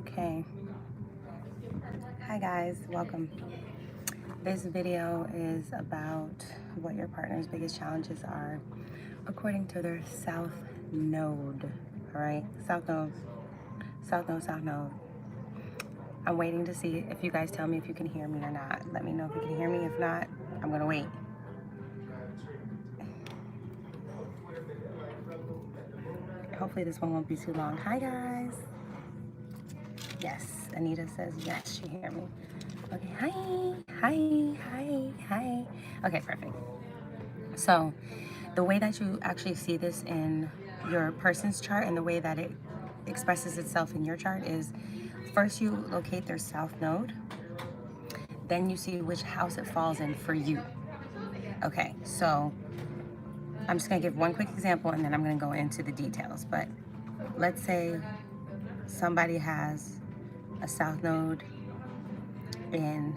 Okay. Hi guys, welcome. This video is about what your partner's biggest challenges are according to their south node. All right, south node, south node, south node. I'm waiting to see if you guys tell me if you can hear me or not. Let me know if you can hear me. If not, I'm gonna wait. Hopefully this one won't be too long. Hi guys. Yes, Anita says yes, she hear me. Okay, hi. Okay, perfect. So the way that you actually see this in your person's chart and the way that it expresses itself in your chart is first you locate their south node, then you see which house it falls in for you. Okay, so I'm just gonna give one quick example and then I'm gonna go into the details. But let's say somebody has a south node in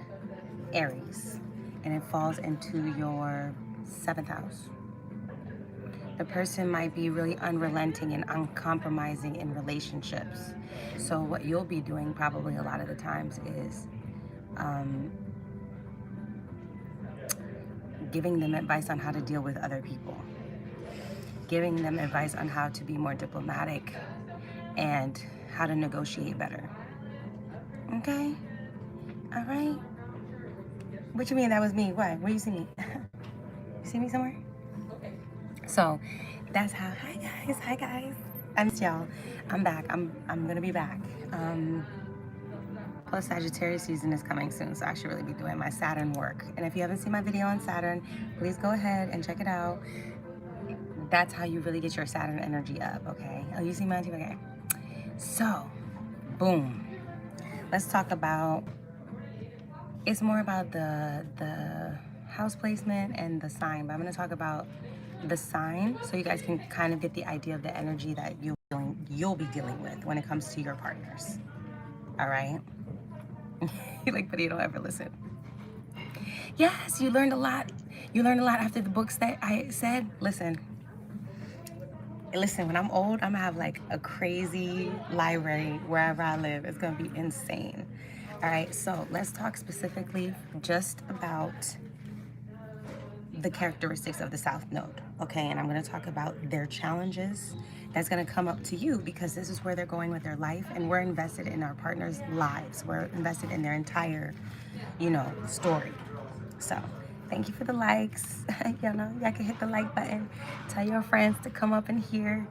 Aries and it falls into your 7th house. The person might be really unrelenting and uncompromising in relationships. So what you'll be doing probably a lot of the times is giving them advice on how to deal with other people, giving them advice on how to be more diplomatic and how to negotiate better. Okay? All right? What you mean that was me? What? Where you see me? You see me somewhere? So that's how. Hi guys. I missed y'all. I'm back. I'm gonna be back. Plus Sagittarius season is coming soon, so I should really be doing my Saturn work. And if you haven't seen my video on Saturn, please go ahead and check it out. That's how you really get your Saturn energy up, okay? Oh, you see mine too? Okay. So, boom. Let's talk about, it's more about the house placement and the sign, but I'm gonna talk about the sign so you guys can kind of get the idea of the energy that you'll be dealing with when it comes to your partners. All right? Like, but you don't ever listen. Yes, you learned a lot. You learned a lot after the books that I said. Listen, when I'm old, I'm gonna have like a crazy library wherever I live. It's gonna be insane. All right, so let's talk specifically just about the characteristics of the south node, okay? And I'm going to talk about their challenges that's going to come up to you because this is where they're going with their life, and we're invested in our partners' lives. We're invested in their entire, story. So thank you for the likes. Y'all can hit the like button. Tell your friends to come up in here.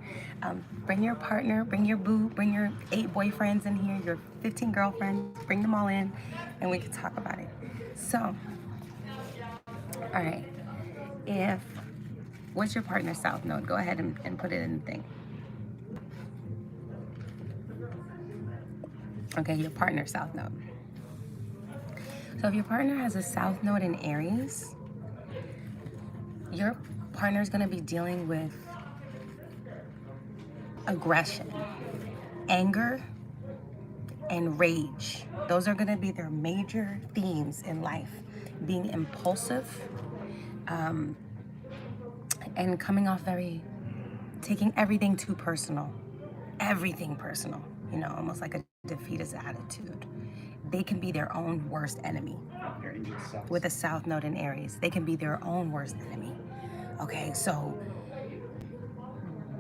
Bring your partner, bring your boo, bring your 8 boyfriends in here, your 15 girlfriends, bring them all in, and we can talk about it. So, all right. What's your partner's south node? Go ahead and put it in the thing. Okay, your partner's south node. So if your partner has a south node in Aries, your partner is going to be dealing with aggression, anger, and rage. Those are going to be their major themes in life. Being impulsive, and coming off taking everything too personal. Everything personal, almost like a defeatist attitude. They can be their own worst enemy. With a south node in Aries, they can be their own worst enemy. Okay, so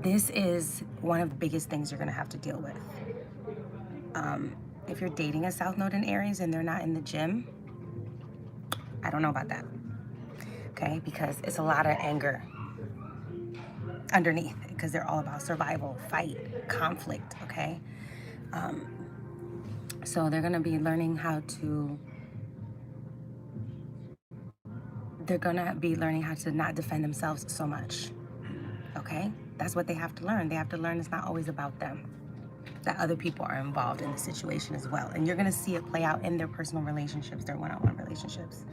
this is one of the biggest things you're gonna have to deal with. If you're dating a south node in Aries and they're not in the gym, I don't know about that. Okay, because it's a lot of anger underneath, because they're all about survival, fight, conflict, okay? So they're gonna be learning how to not defend themselves so much, okay? That's what they have to learn. They have to learn it's not always about them, that other people are involved in the situation as well. And you're gonna see it play out in their personal relationships, their one-on-one relationships.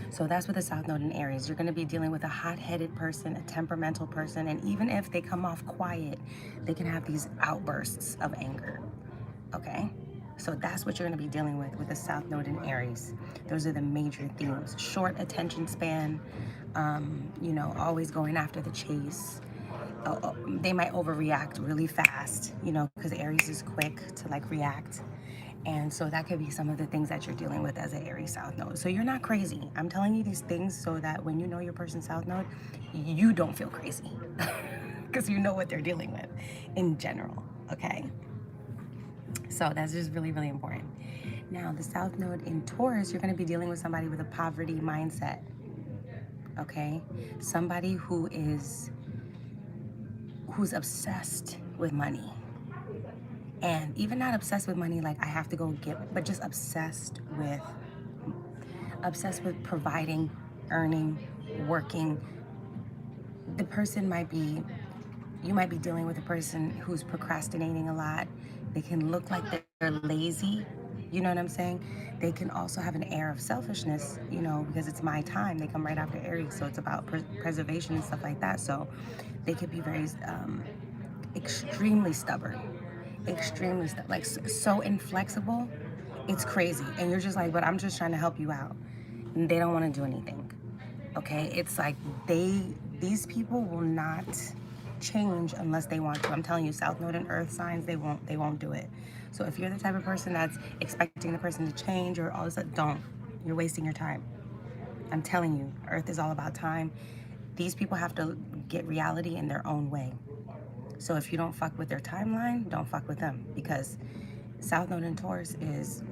So that's with the south node in Aries. You're gonna be dealing with a hot-headed person, a temperamental person, and even if they come off quiet, they can have these outbursts of anger, okay? So that's what you're gonna be dealing with the south node in Aries. Those are the major themes. Short attention span, always going after the chase. They might overreact really fast, because Aries is quick to react. And so that could be some of the things that you're dealing with as an Aries South Node. So you're not crazy. I'm telling you these things so that when you know your person's South Node, you don't feel crazy. Because you know what they're dealing with in general, okay? So that's just really, really important. Now, the South Node in Taurus, you're going to be dealing with somebody with a poverty mindset, okay? Somebody who's obsessed with money. And even not obsessed with money like I have to go get, but just obsessed with providing, earning, working. The person might be, you might be dealing with a person who's procrastinating a lot. They can look like they're lazy, you know what I'm saying? They can also have an air of selfishness, you know, because it's my time. They come right after Aries, so it's about preservation and stuff like that. So they could be very extremely stubborn, like so inflexible. It's crazy. And you're just like, but I'm just trying to help you out. And they don't want to do anything. Okay? It's like these people will not change unless they want to. I'm telling you, South Node and Earth signs, they won't do it. So if you're the type of person that's expecting the person to change or all this, don't. You're wasting your time. I'm telling you, Earth is all about time. These people have to get reality in their own way. So if you don't fuck with their timeline, don't fuck with them, because South Node in Taurus is,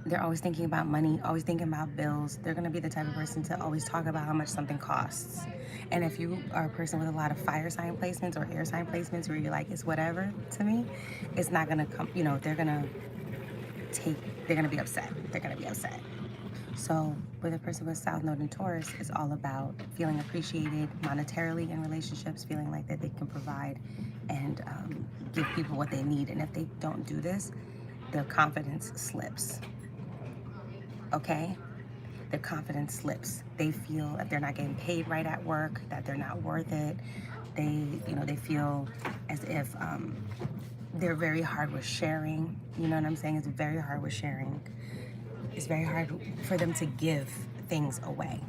they're always thinking about money, always thinking about bills. They're going to be the type of person to always talk about how much something costs. And if you are a person with a lot of fire sign placements or air sign placements where you're like, it's whatever to me, it's not going to come, you know, they're going to be upset. They're going to be upset. So with a person with South Node in Taurus, it's all about feeling appreciated monetarily in relationships, feeling like that they can provide and give people what they need. And if they don't do this, their confidence slips. Okay? Their confidence slips. They feel if they're not getting paid right at work, that they're not worth it. They feel as if they're very hard with sharing. You know what I'm saying? It's very hard with sharing. It's very hard for them to give things away.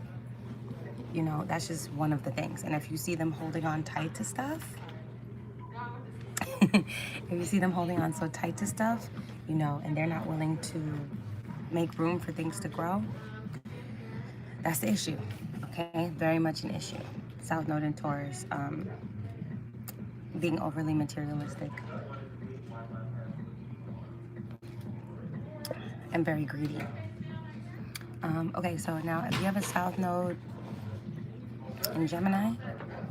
You know, that's just one of the things. And if you see them holding on tight to stuff, if you see them holding on so tight to stuff, you know, and they're not willing to make room for things to grow, that's the issue, okay? Very much an issue. South Node in Taurus, being overly materialistic and very greedy. Okay, so now if you have a South Node in Gemini,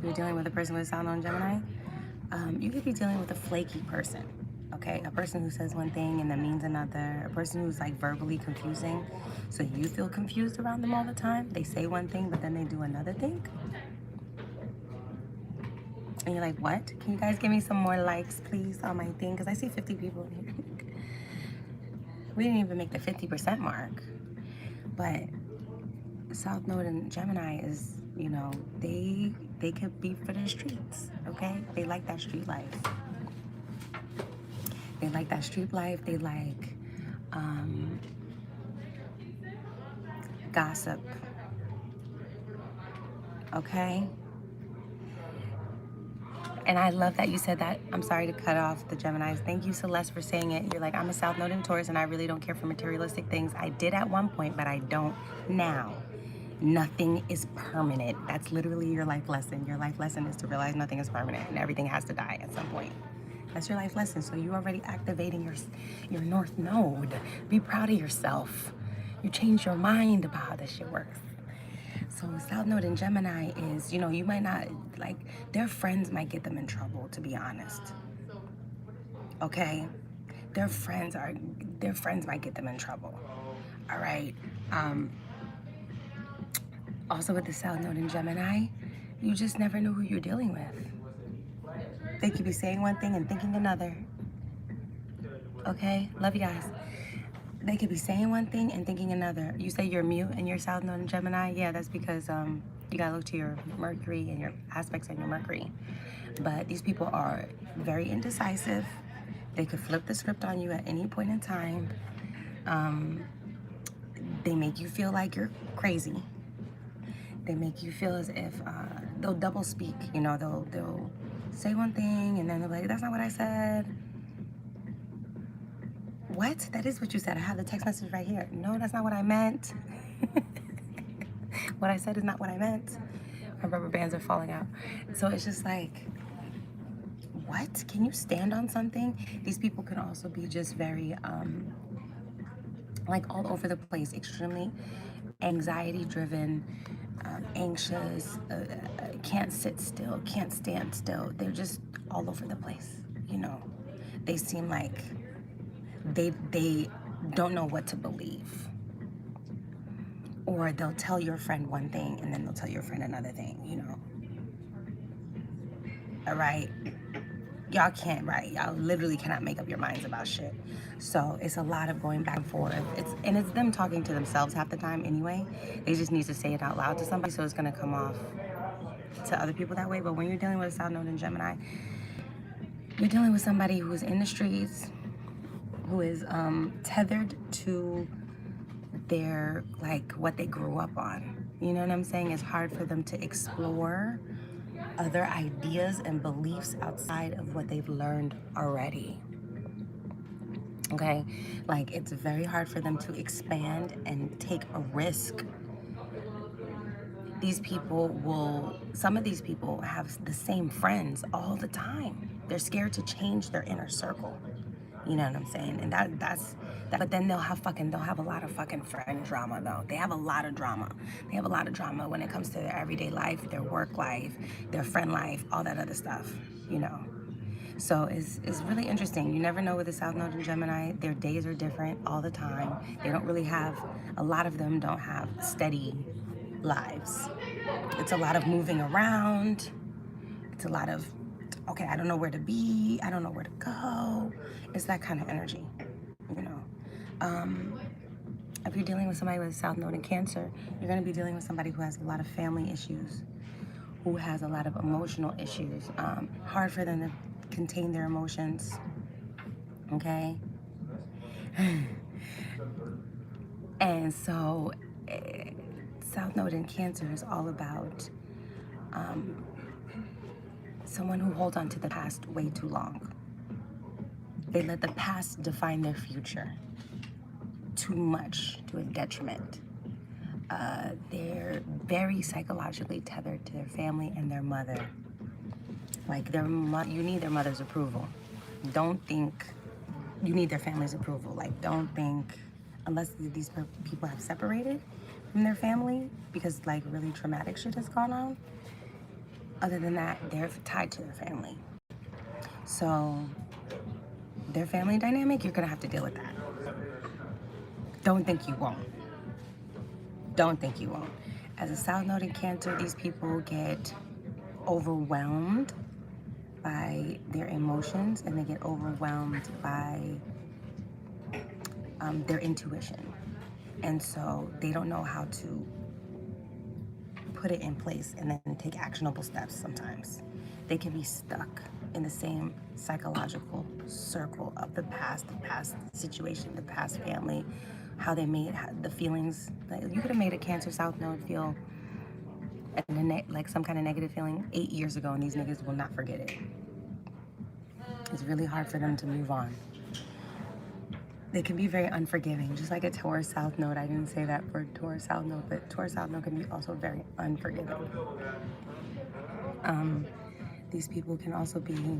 you're dealing with a person with a South Node in Gemini, you could be dealing with a flaky person, okay? A person who says one thing and then means another, a person who's like verbally confusing, so you feel confused around them all the time. They say one thing, but then they do another thing. And you're like, what? Can you guys give me some more likes, please, on my thing? Because I see 50 people in here. We didn't even make the 50% mark. But South Node in Gemini is, you know, they could be for the streets, okay? They like that street life. They like that street life. They like gossip, okay? And I love that you said that. I'm sorry to cut off the Geminis. Thank you, Celeste, for saying it. You're like, I'm a South Node in Taurus and I really don't care for materialistic things. I did at one point, but I don't now. Nothing is permanent. That's literally your life lesson. Your life lesson is to realize nothing is permanent and everything has to die at some point. That's your life lesson. So you're already activating your North Node. Be proud of yourself. You changed your mind about how this shit works. So South Node in Gemini is, you know, you might not, like, their friends might get them in trouble, to be honest. Okay? Their friends might get them in trouble. All right? Also with the South Node in Gemini, you just never know who you're dealing with. They could be saying one thing and thinking another. Okay? Love you guys. They could be saying one thing and thinking another. You say you're mute and you're South Node in Gemini? Yeah, that's because you gotta look to your Mercury and your aspects on your Mercury. But these people are very indecisive. They could flip the script on you at any point in time. They make you feel like you're crazy. They make you feel as if they'll double speak. You know, they'll say one thing and then they'll be like, that's not what I said. what? That is what you said. I have the text message right here. No, that's not what I meant. What I said is not what I meant. My rubber bands are falling out. So it's just like, what? Can you stand on something? These people can also be just very, like all over the place, extremely anxiety driven, anxious, can't sit still, can't stand still. They're just all over the place, you know. They seem like they don't know what to believe. Or they'll tell your friend one thing and then they'll tell your friend another thing, you know. All right? Y'all can't, right? Y'all literally cannot make up your minds about shit. So it's a lot of going back and forth. It's them talking to themselves half the time anyway. They just need to say it out loud to somebody, so it's gonna come off to other people that way. But when you're dealing with a South Node in Gemini, you're dealing with somebody who is in the streets, who is tethered to their, like, what they grew up on. You know what I'm saying? It's hard for them to explore other ideas and beliefs outside of what they've learned already. Okay? Like, it's very hard for them to expand and take a risk. These people will, some of these people have the same friends all the time. They're scared to change their inner circle. You know what I'm saying? And that's that. But then they'll have a lot of fucking friend drama though. They have a lot of drama. They have a lot of drama when it comes to their everyday life, their work life, their friend life, all that other stuff, you know. So it's really interesting. You never know with the South Node in Gemini. Their days are different all the time. They don't really have, a lot of them don't have steady lives. It's a lot of moving around. It's a lot of, okay, I don't know where to be. I don't know where to go. It's that kind of energy, you know. If you're dealing with somebody with a South Node in Cancer, you're going to be dealing with somebody who has a lot of family issues, who has a lot of emotional issues. Hard for them to contain their emotions, okay? And so, South Node in Cancer is all about someone who holds on to the past way too long. They let the past define their future too much, to a detriment. They're very psychologically tethered to their family and their mother. Like, you need their mother's approval. Don't think you need their family's approval. Like, don't think, unless these people have separated from their family because, like, really traumatic shit has gone on. Other than that, they're tied to their family. So their family dynamic, you're gonna have to deal with that. Don't think you won't. Don't think you won't. As a South Node in Cancer, these people get overwhelmed by their emotions, and they get overwhelmed by their intuition. And so they don't know how to put it in place and then take actionable steps sometimes. They can be stuck in the same psychological circle of the past situation, the past family, how they made the feelings. Like, you could have made a Cancer South Node feel like some kind of negative feeling 8 years ago, and these niggas will not forget it. It's really hard for them to move on. They can be very unforgiving, just like a Taurus South Node. I didn't say that for Taurus South Node, but Taurus South Node can be also very unforgiving. These people can also be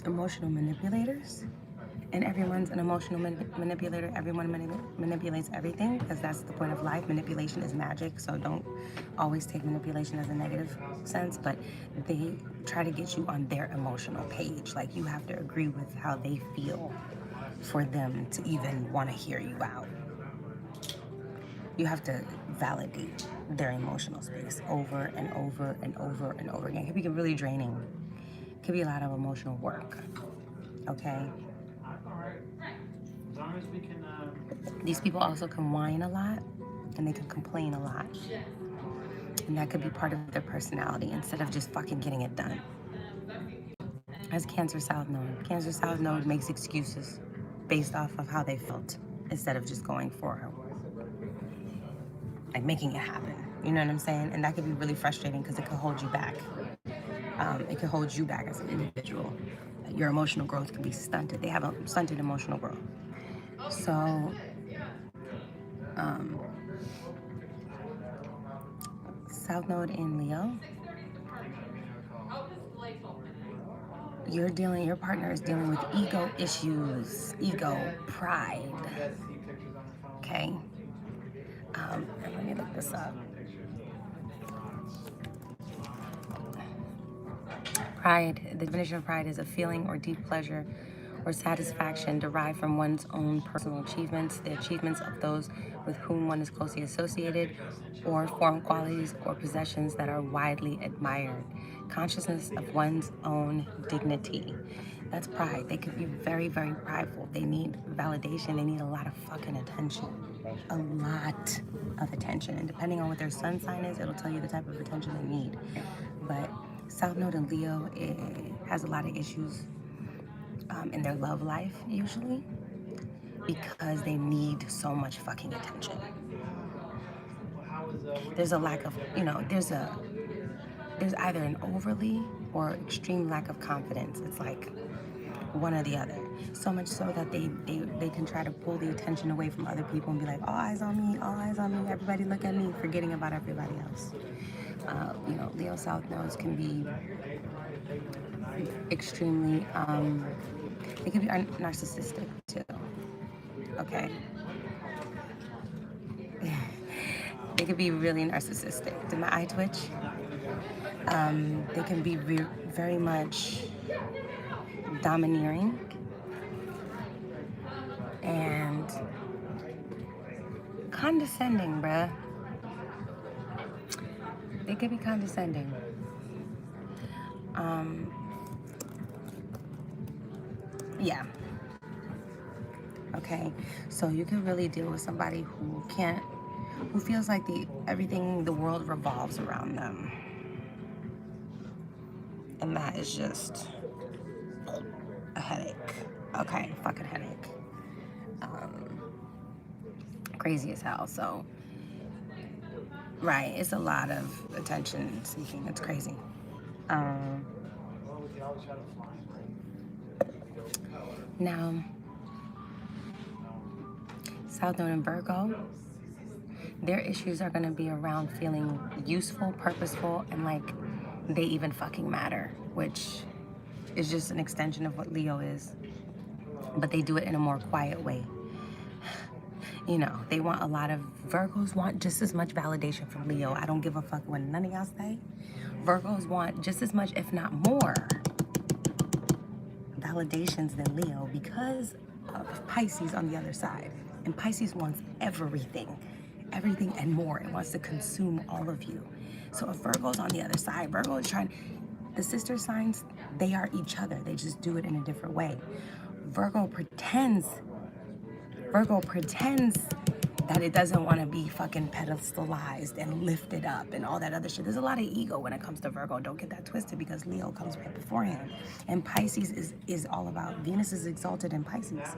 emotional manipulators, and everyone's an emotional manipulator. Everyone manipulates everything, because that's the point of life. Manipulation is magic, so don't always take manipulation as a negative sense, but they try to get you on their emotional page. Like, you have to agree with how they feel for them to even want to hear you out. You have to validate their emotional space over and over and over and over again. It can be really draining. It can be a lot of emotional work, okay? These people also can whine a lot, and they can complain a lot. And that could be part of their personality, instead of just fucking getting it done. As Cancer South Node. Cancer South Node makes excuses based off of how they felt, instead of just going for it. Like, making it happen. You know what I'm saying? And that could be really frustrating, because it could hold you back. It could hold you back as an individual. Your emotional growth can be stunted. They have a stunted emotional growth. So, South Node in Leo, your partner is dealing with ego issues, ego, pride. Okay. And let me look this up. Pride, the definition of pride is a feeling or deep pleasure or satisfaction derived from one's own personal achievements, the achievements of those with whom one is closely associated, or form qualities or possessions that are widely admired. Consciousness of one's own dignity. That's pride. They could be very, very prideful. They need validation. They need a lot of fucking attention. A lot of attention. And depending on what their sun sign is, it'll tell you the type of attention they need. But South Node in Leo, it has a lot of issues in their love life, usually, because they need so much fucking attention. There's a lack of, there's either an overly or extreme lack of confidence. It's like one or the other. So much so that they can try to pull the attention away from other people and be like, all eyes on me, everybody look at me, forgetting about everybody else. Leo South Nodes can be extremely, it can be narcissistic too, okay? They can be really narcissistic. Did my eye twitch? They can be very much domineering and condescending, bruh. They can be condescending. Yeah. Okay. So you can really deal with somebody who feels like everything, the world revolves around them. And that is just a headache. Okay, fucking headache. Crazy as hell. So, right, it's a lot of attention seeking. It's crazy. Now, South Node in Virgo, their issues are going to be around feeling useful, purposeful, and like they even fucking matter, which is just an extension of what Leo is. But they do it in a more quiet way. They want a lot of, Virgos want just as much validation from Leo. I don't give a fuck what none of y'all say. Virgos want just as much, if not more, validations than Leo because of Pisces on the other side. And Pisces wants everything and more. It wants to consume all of you. So if Virgo's on the other side, Virgo is the sister signs, they are each other. They just do it in a different way. Virgo pretends that it doesn't want to be fucking pedestalized and lifted up and all that other shit. There's a lot of ego when it comes to Virgo. Don't get that twisted because Leo comes right beforehand. And Pisces is all about, Venus is exalted in Pisces.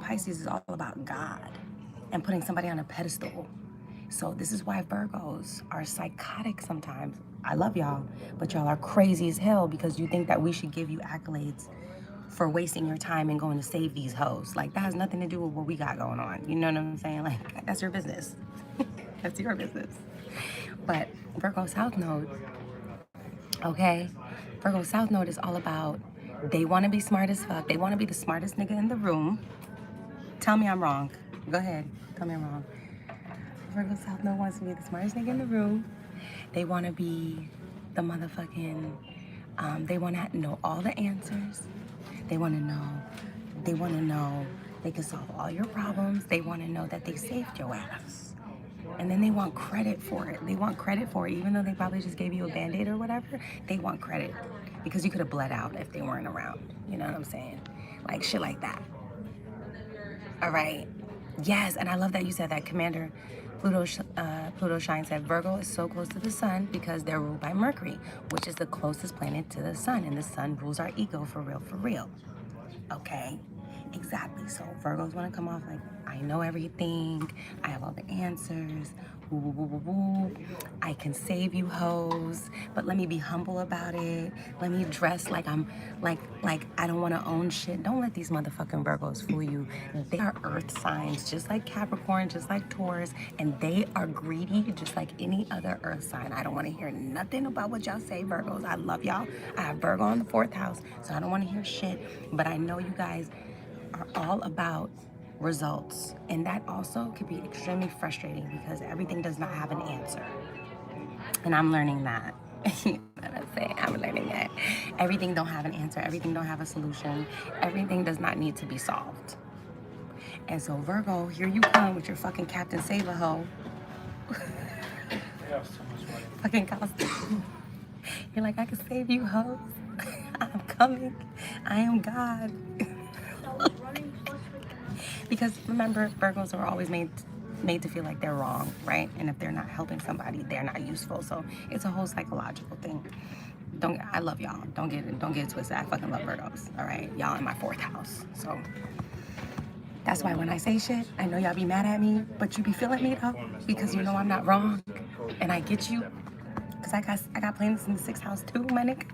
Pisces is all about God and putting somebody on a pedestal. So this is why Virgos are psychotic sometimes. I love y'all, but y'all are crazy as hell because you think that we should give you accolades for wasting your time and going to save these hoes. Like, that has nothing to do with what we got going on. You know what I'm saying? Like, that's your business. That's your business. But Virgo South Node, okay? Virgo South Node is all about, they want to be smart as fuck. They want to be the smartest nigga in the room. Tell me I'm wrong. Go ahead. Tell me I'm wrong. Virgo South Node wants to be the smartest nigga in the room. They want to be the motherfucking, they want to know all the answers. They want to know they can solve all your problems. They want to know that they saved your ass. And then they want credit for it. Even though they probably just gave you a Band-Aid or whatever. They want credit because you could have bled out if they weren't around. You know what I'm saying? Like shit like that. All right. Yes, and I love that you said that. Commander Pluto Shine said Virgo is so close to the sun because they're ruled by Mercury, which is the closest planet to the sun, and the sun rules our ego for real. Okay, exactly. So Virgos want to come off like, I know everything, I have all the answers, Woo, woo, woo, woo, woo. I can save you hoes, but let me be humble about it. Let me dress like I'm like I don't want to own shit. Don't let these motherfucking Virgos fool you. They are earth signs, just like Capricorn, just like Taurus, and they are greedy just like any other earth sign. I don't want to hear nothing about what y'all say, Virgos. I love y'all. I have Virgo in the 4th house, so I don't want to hear shit, but I know you guys are all about results, and that also could be extremely frustrating because everything does not have an answer, and I'm learning that. You know what I'm saying? I'm learning that everything don't have an answer, everything don't have a solution, everything does not need to be solved. And so Virgo, here you come with your fucking Captain Save a Hoe fucking costume. You're like, I can save you hoes. I'm coming. I am God. Because remember, Virgos are always made to feel like they're wrong, right? And if they're not helping somebody, they're not useful. So it's a whole psychological thing. I love y'all. Don't get it twisted. I fucking love Virgos. All right, y'all in my 4th house. So that's why when I say shit, I know y'all be mad at me, but you be feeling me though, because you know I'm not wrong, and I get you, because I got planets in the 6th house too, my nigga.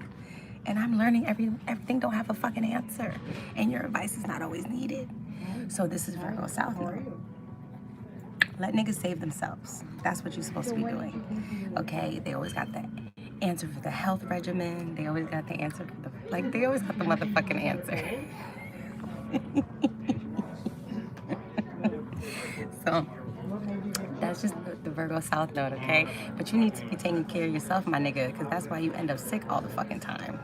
And I'm learning everything don't have a fucking answer, and your advice is not always needed. So this is Virgo South Node. Let niggas save themselves. That's what you're supposed to be doing. Okay, they always got the answer for the health regimen. They always got the answer for they always got the motherfucking answer. So that's just the Virgo South Node, okay? But you need to be taking care of yourself, my nigga, because that's why you end up sick all the fucking time.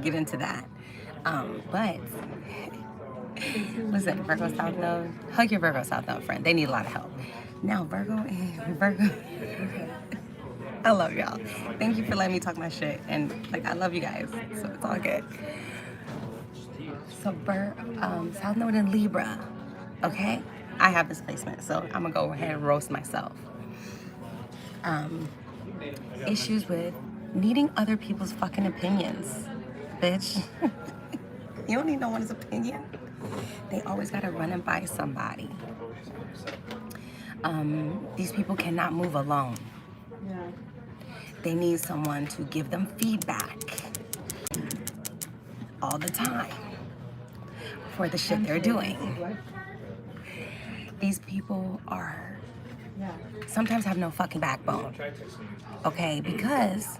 Get into that. But listen, Virgo South Node, hug your Virgo South Node friend. They need a lot of help. Now, Virgo, I love y'all. Thank you for letting me talk my shit. And I love you guys. So it's all good. So South Node in Libra, okay? I have this placement, so I'm gonna go ahead and roast myself. Issues with needing other people's fucking opinions, bitch. You don't need no one's opinion. They always gotta run it by somebody. These people cannot move alone. They need someone to give them feedback all the time for the shit they're doing. These people are sometimes have no fucking backbone, okay? Because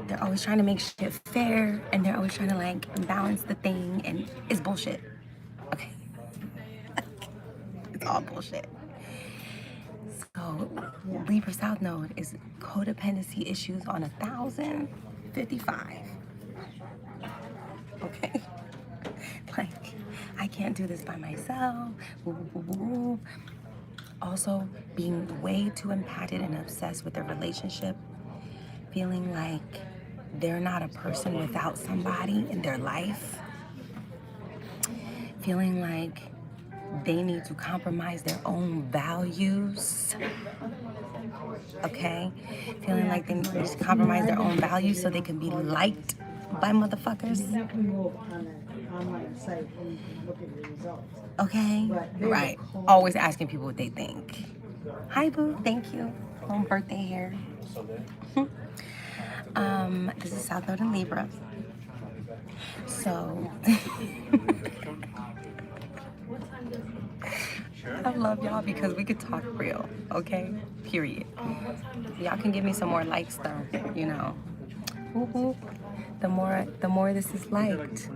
they're always trying to make shit fair, and they're always trying to balance the thing, and it's bullshit, okay? It's all bullshit. So Libra South Node is codependency issues on 1055, okay? I can't do this by myself. Woo, woo, woo, woo. Also, being way too impacted and obsessed with their relationship, feeling like they're not a person without somebody in their life, feeling like they need to compromise their own values, okay? Feeling like they need to compromise their own values so they can be liked by motherfuckers. Okay, right. Always asking people what they think. Hi, boo. Thank you. Home birthday here. This is South Node in Libra. So I love y'all because we could talk real, okay? Period. Y'all can give me some more likes though, you know. Woo-hoo. The more this is liked,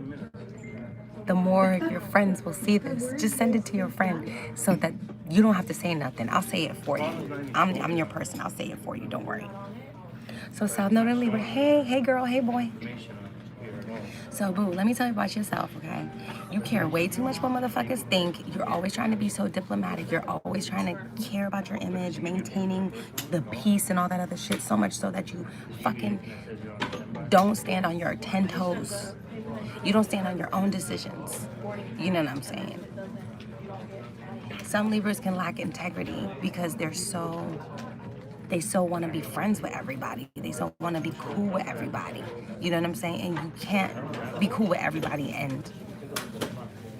the more your friends will see this. Just send it to your friend so that you don't have to say nothing. I'll say it for you. I'm your person. I'll say it for you. Don't worry. So South Node in Libra. Hey girl, hey boy. So boo, let me tell you about yourself, okay? You care way too much what motherfuckers think. You're always trying to be so diplomatic. You're always trying to care about your image, maintaining the peace and all that other shit, so much so that you fucking don't stand on your 10 toes. You don't stand on your own decisions. You know what I'm saying? Some Libras can lack integrity because they so want to be friends with everybody. They so want to be cool with everybody. You know what I'm saying? And you can't be cool with everybody and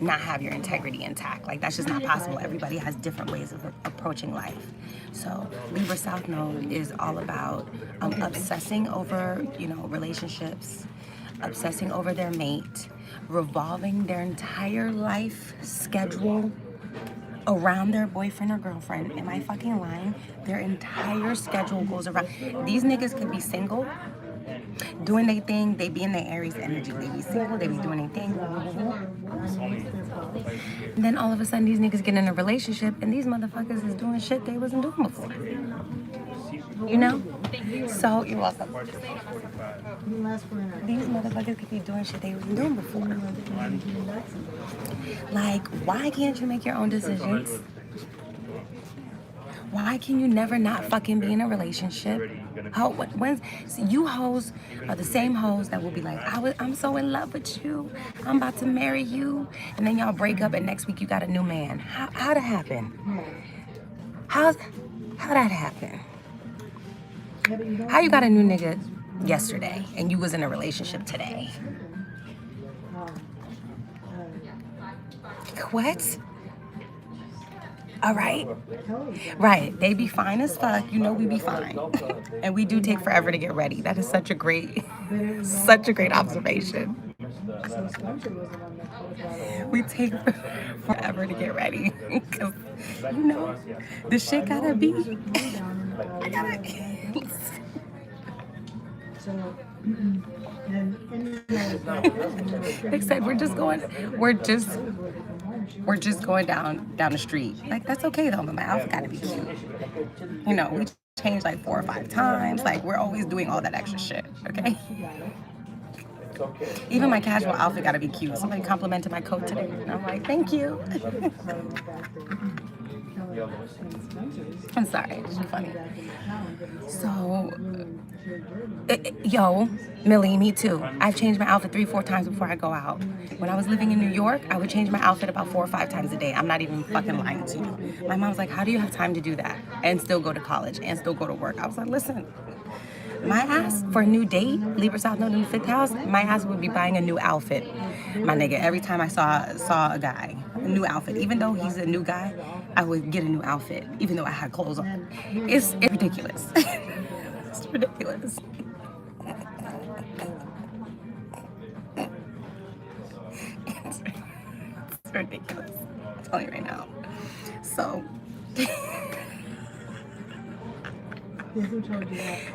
not have your integrity intact. Like, that's just not possible. Everybody has different ways of approaching life. So Libra South Node is all about obsessing over, you know, relationships, obsessing over their mate, revolving their entire life schedule around their boyfriend or girlfriend. Am I fucking lying? Their entire schedule goes around. These niggas could be single, doing their thing. They be in their Aries energy. They be single, they be doing their thing. And then all of a sudden these niggas get in a relationship and these motherfuckers is doing shit they wasn't doing before. You know? So, you're welcome. These motherfuckers could be doing shit they wasn't doing before. Like, why can't you make your own decisions? Why can you never not fucking be in a relationship? You hoes are the same hoes that will be like, I'm so in love with you, I'm about to marry you, and then y'all break up and next week you got a new man. How'd that happen? How'd that happen? How you got a new nigga yesterday and you was in a relationship today? What? All right. Right. They be fine as fuck. You know we be fine. And we do take forever to get ready. That is such a great observation. We take forever to get ready. Because, you know, the shit gotta be. They said we're just going down the street. Like, that's okay though, but my outfit gotta be cute. You know, we change like 4 or 5 times. Like, we're always doing all that extra shit, okay? Even my casual outfit gotta be cute. Somebody complimented my coat today, and I'm like, thank you. I'm sorry, it's funny. So, yo, Millie, me too. I've changed my outfit 3-4 times before I go out. When I was living in New York, I would change my outfit about 4 or 5 times a day. I'm not even fucking lying to you. My mom's like, how do you have time to do that and still go to college and still go to work? I was like, listen, my ass for a new date, Libra South Node in the 5th house, my ass would be buying a new outfit. My nigga, every time I saw a guy, a new outfit, even though he's a new guy, I would get a new outfit, even though I had clothes on. It's ridiculous. It's ridiculous. It's ridiculous. I'm telling you right now. So,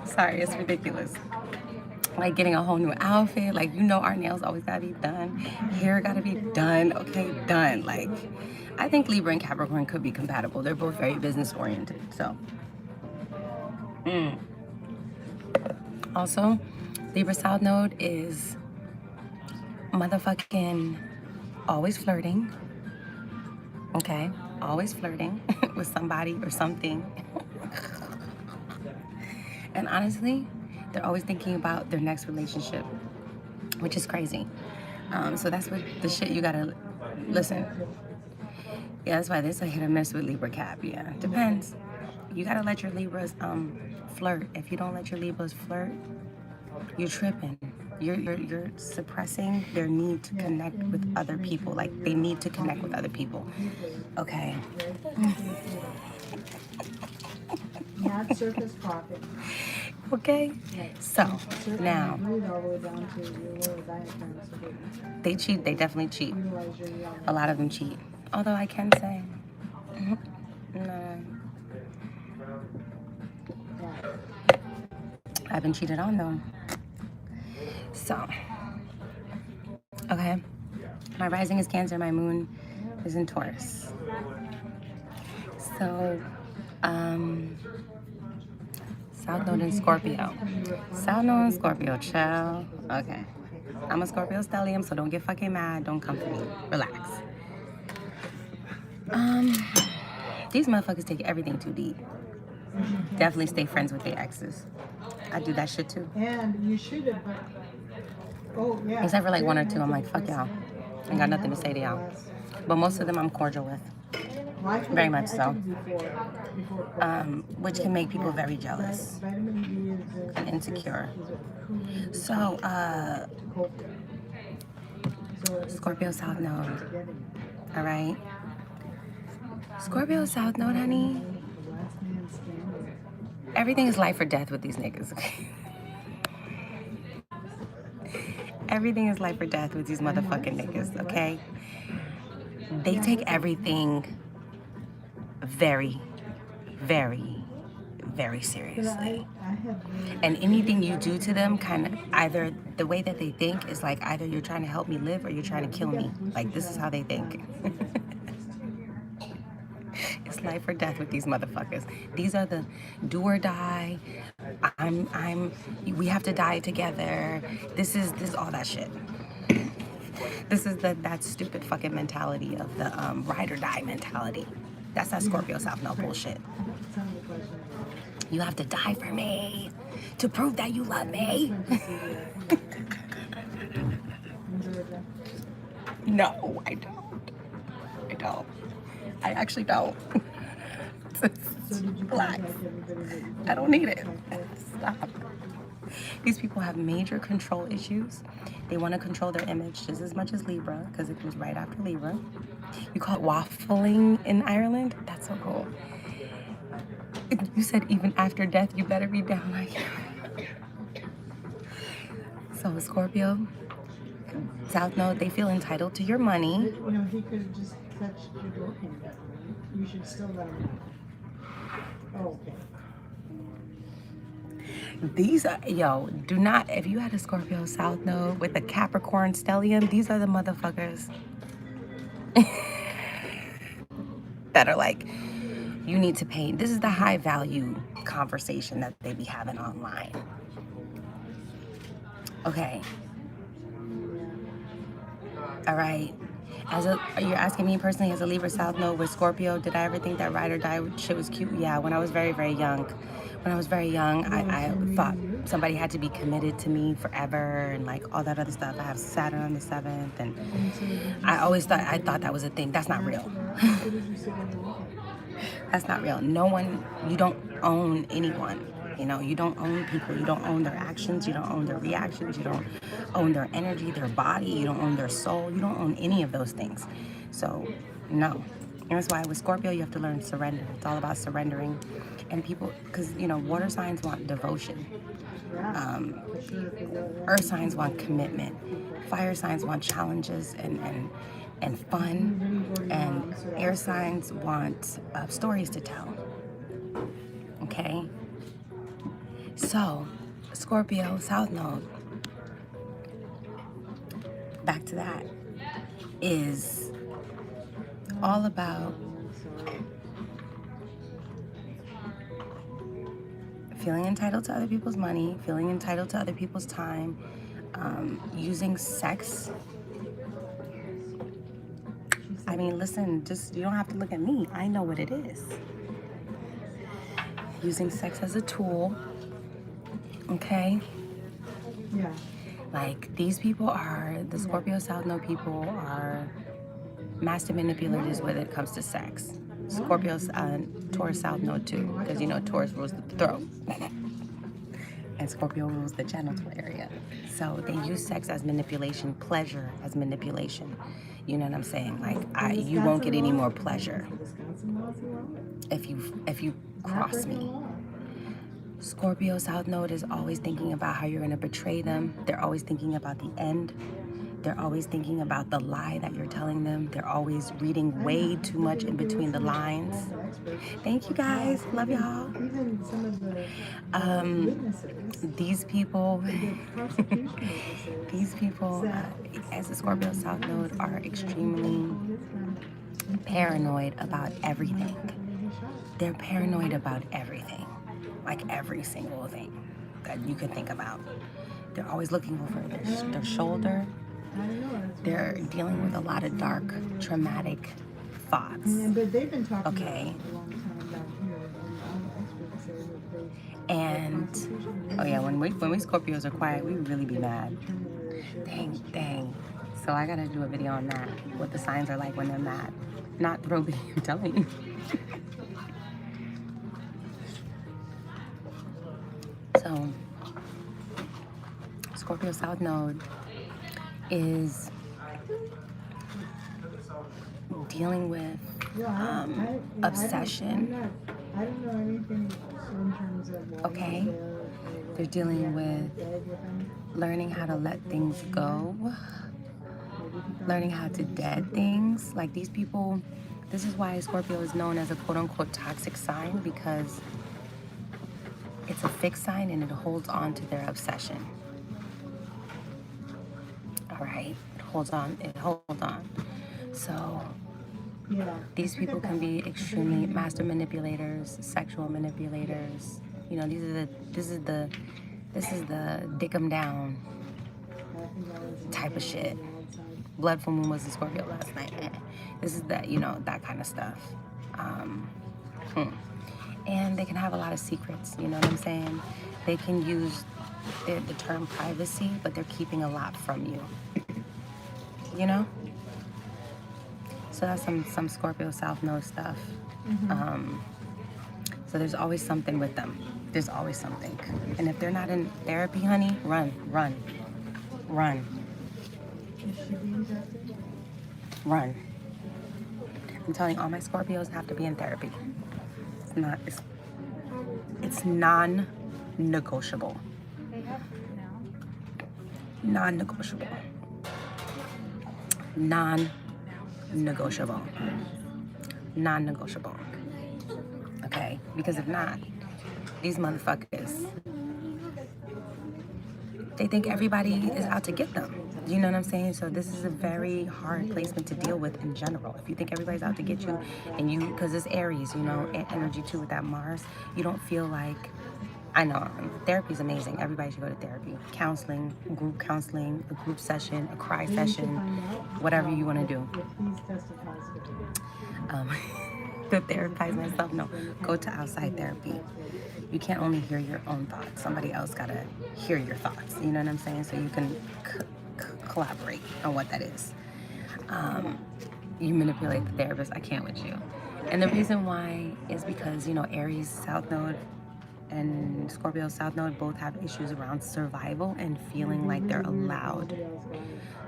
sorry, it's ridiculous. Like getting a whole new outfit, like, you know, our nails always gotta be done, hair gotta be done, okay, done. Like, I think Libra and Capricorn could be compatible. They're both very business oriented, so. Also, Libra South Node is motherfucking always flirting, okay, always flirting with somebody or something. And honestly, they're always thinking about their next relationship, which is crazy. So that's what the shit you gotta listen. Yeah, that's why there's a hit or miss with Libra Cap. Yeah, depends. You gotta let your Libras flirt. If you don't let your Libras flirt, you're tripping. You're suppressing their need to connect with other people. Like, they need to connect with other people. Okay. Not surface profit. Okay, so now they cheat. They definitely cheat. A lot of them cheat. Although I can say, no, I've been cheated on though. So, okay, my rising is Cancer. My moon is in Taurus. So, South Node in Scorpio. South Node in Scorpio, chill. Okay. I'm a Scorpio stellium, so don't get fucking mad. Don't come for me. Relax. These motherfuckers take everything too deep. Definitely stay friends with their exes. I do that shit too. And you should have. Oh yeah. Except for like 1 or 2, I'm like, fuck y'all. Ain't got nothing to say to y'all. But most of them I'm cordial with. Very much so. Which can make people very jealous and insecure. So, Scorpio South Node. All right. Scorpio South Node, honey. Everything is life or death with these niggas. Okay? Everything is life or death with these motherfucking niggas. Okay. They take everything very, very, very seriously. And anything you do to them, kind of either the way that they think is like either you're trying to help me live or you're trying to kill me. Like this is how they think. It's life or death with these motherfuckers. These are the do or die. We have to die together. This is all that shit. This is that stupid fucking mentality of the ride or die mentality. That's that Scorpio South Node bullshit. You have to die for me to prove that you love me. No, I don't. I don't. I actually don't. Relax. I don't need it. Stop. These people have major control issues. They want to control their image just as much as Libra, because it comes right after Libra. You call it waffling in Ireland? That's so cool. You said even after death, you better be down like So Scorpio, South Node, they feel entitled to your money. You know, he could have just touched your door handle. You should still let him know. Oh, okay. These are, yo, do not, if you had a Scorpio South Node with a Capricorn stellium, these are the motherfuckers that are like, you need to pay. This is the high value conversation that they be having online. Okay. All right. You're asking me personally as a Libra South Node with Scorpio, did I ever think that ride or die shit was cute? Yeah, when I was very, very young. When I was very young, I thought somebody had to be committed to me forever and like all that other stuff. I have Saturn on the 7th and I thought that was a thing. That's not real. That's not real. No one, you don't own anyone. You know, you don't own people. You don't own their actions. You don't own their reactions. You don't own their energy, their body. You don't own their soul. You don't own any of those things. So, no. And that's why with Scorpio, you have to learn surrender. It's all about surrendering. And people, because, you know, water signs want devotion. Earth signs want commitment. Fire signs want challenges and fun. And air signs want stories to tell. Okay? So, Scorpio, South Node, back to that, is all about feeling entitled to other people's money, feeling entitled to other people's time, using sex. I mean, listen, just, you don't have to look at me. I know what it is. Using sex as a tool. Okay? Yeah. Like, these people are, the Scorpio South Node people are master manipulators when it comes to sex. Scorpio's Taurus South Node too, because you know Taurus rules the throat. And Scorpio rules the genital area. So they use sex as manipulation, pleasure as manipulation. You know what I'm saying? Like, you won't get any more pleasure if you cross me. Scorpio South Node is always thinking about how you're going to betray them. They're always thinking about the end. They're always thinking about the lie that you're telling them. They're always reading way too much in between the lines. Thank you guys. Love y'all. These people, as a Scorpio South Node, are extremely paranoid about everything. They're paranoid about everything. Like every single thing that you can think about. They're always looking over their shoulder. They're dealing with a lot of dark, traumatic thoughts. But they've been talking okay. about it a long time down here. And oh yeah, when we Scorpios are quiet, we really be mad. Dang. So I gotta do a video on that. What the signs are like when they're mad. Not throw video, I'm telling you. So, Scorpio South Node is dealing with Yeah, obsession. I don't know anything in terms of why Okay. he's there or what They're dealing with bed with him. learning how to let things go, Maybe he thought learning he how was to gonna be dead stupid. things. Like these people, this is why Scorpio is known as a quote-unquote toxic sign, because it's a fixed sign and it holds on to their obsession. All right, it holds on. So Yeah. these I people forget can that be one. extremely master manipulators, sexual manipulators. You know, this is the dick 'em down type of shit. Blood full moon was a Scorpio last night. This is that, you know, that kind of stuff. Um, and they can have a lot of secrets, you know what I'm saying? They can use the term privacy, but they're keeping a lot from you, you know? So that's some Scorpio South Node stuff. So there's always something with them. There's always something. And if they're not in therapy, honey, run. Run. I'm telling you, all my Scorpios have to be in therapy. It's non-negotiable. Non-negotiable. Non-negotiable. Non-negotiable. Okay? Because if not, these motherfuckers, they think everybody is out to get them. You know what I'm saying? So this is a very hard placement to deal with in general. If you think everybody's out to get you, and you, because it's Aries, you know, energy too with that Mars, you don't feel like, I know, therapy is amazing. Everybody should go to therapy. Counseling, a group session, a cry session, whatever you want to do. To therapize myself, no, go to outside therapy. You can't only hear your own thoughts. Somebody else gotta hear your thoughts. You know what I'm saying? So you can collaborate on what that is. You manipulate the therapist. I can't with you. And the reason why is because, you know, Aries South Node and Scorpio South Node both have issues around survival and feeling like they're allowed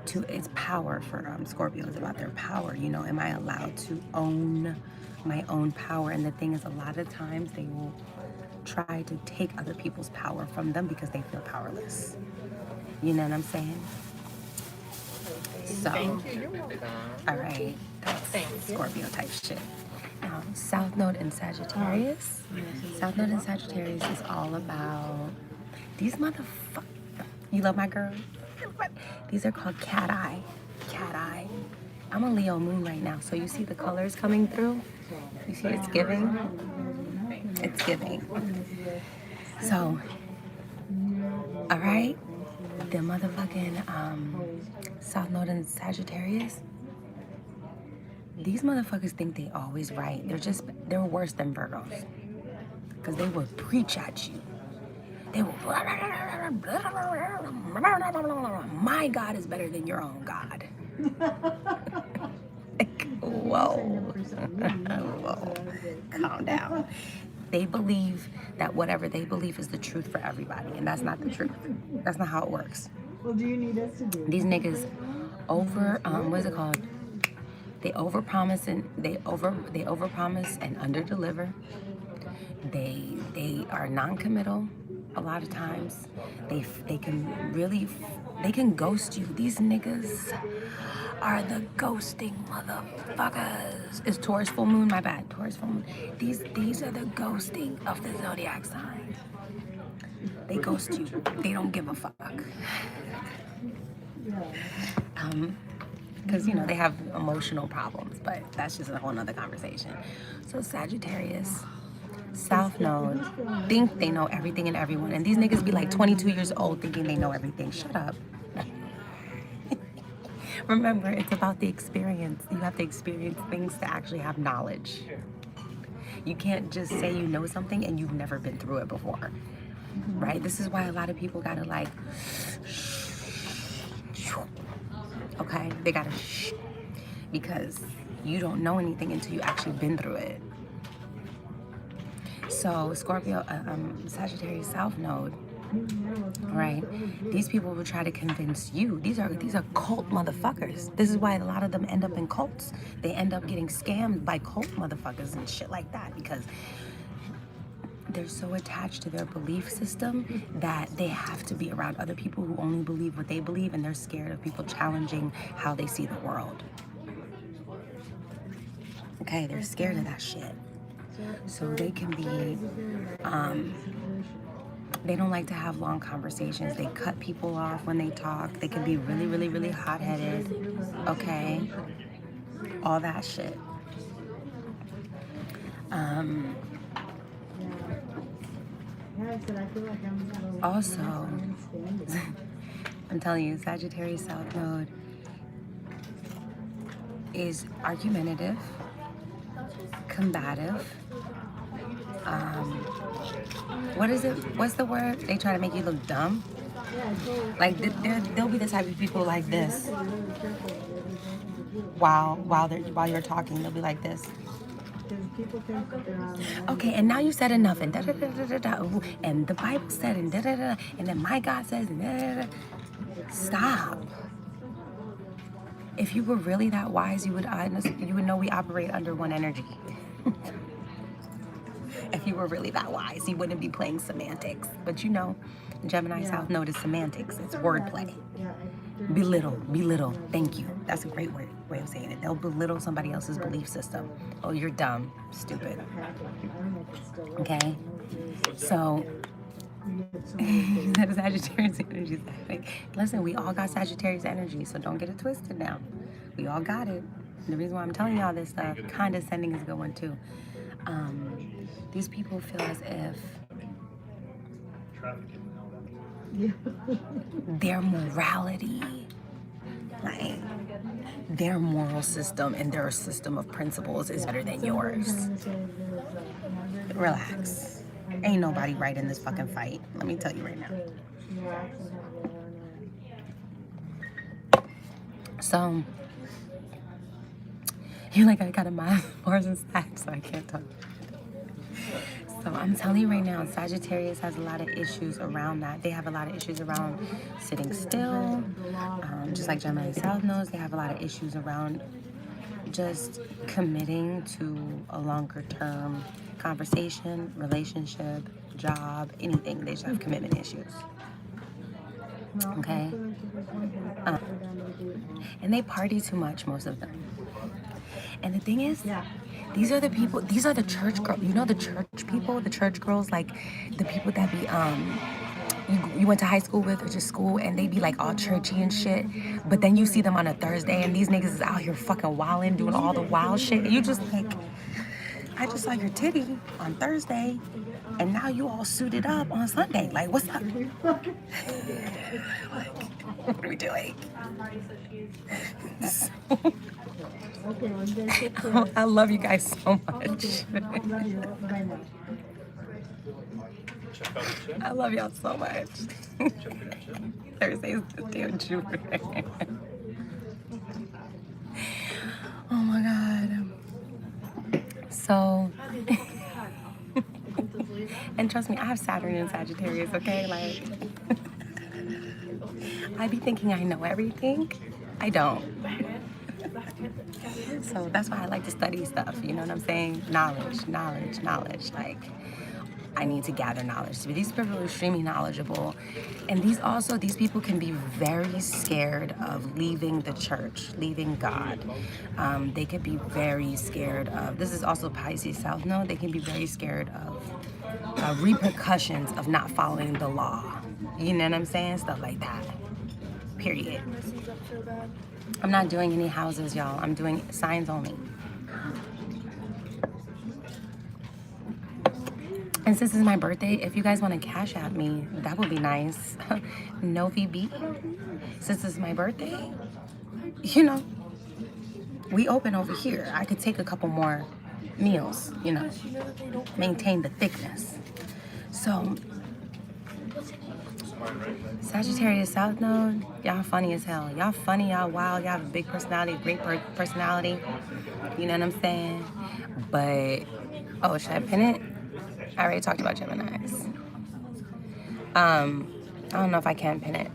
to, it's power for Scorpio. It's about their power. You know, am I allowed to own my own power? And the thing is, a lot of times they will try to take other people's power from them because they feel powerless. You know what I'm saying? So, all right, that's Scorpio type shit. South Node and Sagittarius. South Node and Sagittarius is all about these motherfuckers. You love my girl? These are called cat eye. Cat eye. I'm a Leo moon right now, so you see the colors coming through? You see it's giving? It's giving. So, all right, the motherfucking South Node and Sagittarius, these motherfuckers think they always right. They're worse than Virgos. Because they will preach at you. They will, my God is better than your own God. Whoa. Whoa. Calm down. They believe that whatever they believe is the truth for everybody, and that's not the truth. That's not how it works. Well, do you need us to do These niggas what is it called? They overpromise and they overpromise and underdeliver. They are non-committal a lot of times. They can ghost you. These niggas are the ghosting motherfuckers. It's Taurus full moon, my bad. Taurus full moon. These are the ghosting of the zodiac sign. They ghost you. They don't give a fuck. Because, you know, they have emotional problems, but that's just a whole nother conversation. So Sagittarius, South Node, think they know everything and everyone. And these niggas be like 22 years old thinking they know everything. Shut up. Remember, it's about the experience. You have to experience things to actually have knowledge. You can't just say you know something and you've never been through it before, right? This is why a lot of people gotta like, okay? They gotta shh, because you don't know anything until you actually been through it. So Scorpio, Sagittarius South Node, right? These people will try to convince you. These are cult motherfuckers. This is why a lot of them end up in cults. They end up getting scammed by cult motherfuckers and shit like that, because they're so attached to their belief system that they have to be around other people who only believe what they believe, and they're scared of people challenging how they see the world. Okay, they're scared of that shit. So they can be, they don't like to have long conversations. They cut people off when they talk. They can be really, really, really hot-headed. Okay, all that shit. Also, I'm telling you, Sagittarius South Node is argumentative, combative. What is it? What's the word? They try to make you look dumb. Like they'll be the type of people like this. While you're talking, they'll be like this. Okay, and now you said enough, and da da da da da da, and the Bible said, and da da da, and then my God says, and da da da. Stop. If you were really that wise, you would know we operate under one energy. If you were really that wise, you wouldn't be playing semantics. But you know, Gemini South Node is semantics. It's wordplay. Belittle. Thank you. That's a great way of saying it. They'll belittle somebody else's belief system. Oh, you're dumb, stupid. Okay? So, that is Sagittarius energy. Listen, we all got Sagittarius energy, so don't get it twisted now. We all got it. And the reason why I'm telling y'all this stuff, condescending is a good one too. These people feel as if their morality, like their moral system and their system of principles is better than yours. Relax. Ain't nobody right in this fucking fight. Let me tell you right now. So, you're like, I got a Mars and Sag, so I can't talk. So I'm telling you right now, Sagittarius has a lot of issues around that. They have a lot of issues around sitting still. Just like Gemini South knows, they have a lot of issues around just committing to a longer term conversation, relationship, job, anything. They just have commitment issues. Okay? And they party too much, most of them. And the thing is, these are the people, these are the church girls. You know the church people, the church girls, like the people that be, you went to high school with or just school, and they be like all churchy and shit. But then you see them on a Thursday and these niggas is out here fucking wilding, doing all the wild shit. And you just like, I just saw your titty on Thursday and now you all suited up on Sunday. Like, what's up? Like, what are we doing? So, I love you guys so much. I love y'all so much. Thursday's the day of Jupiter. Oh my God. So, and trust me, I have Saturn in Sagittarius, okay? Like, I be thinking I know everything. I don't. So that's why I like to study stuff, you know what I'm saying? Knowledge. Like, I need to gather knowledge. So these people are extremely knowledgeable. And these people can be very scared of leaving the church, leaving God. They could be very scared of, this is also Pisces South Node, they can be very scared of repercussions of not following the law. You know what I'm saying? Stuff like that. Period. I'm not doing any houses, y'all. I'm doing signs only. And since it's my birthday, if you guys want to cash at me, that would be nice. No VB. Since it's my birthday, you know, we open over here. I could take a couple more meals, you know, maintain the thickness. So, Sagittarius South Node, y'all funny as hell. Y'all funny, y'all wild, y'all have a big personality, great personality. You know what I'm saying? But, oh, should I pin it? I already talked about Geminis. I don't know if I can pin it.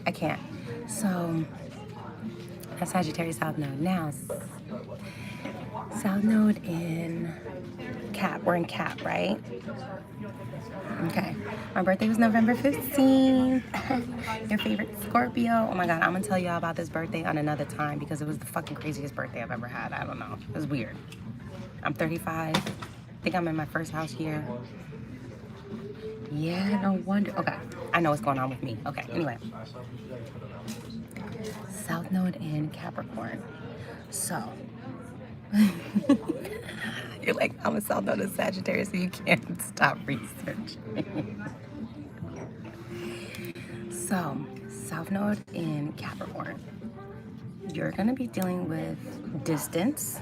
I can't. So, a Sagittarius South Node. Now, South Node in Cap. We're in Cap, right? Okay. My birthday was November 15th. Your favorite Scorpio. Oh my God, I'm gonna tell y'all about this birthday on another time because it was the fucking craziest birthday I've ever had. I don't know. It was weird. I'm 35. I think I'm in my first house year. Yeah, no wonder. Okay, I know what's going on with me. Okay, anyway. South Node in Capricorn. So, you're like, I'm a South Node in Sagittarius, so you can't stop researching. So, South Node in Capricorn. You're going to be dealing with distance,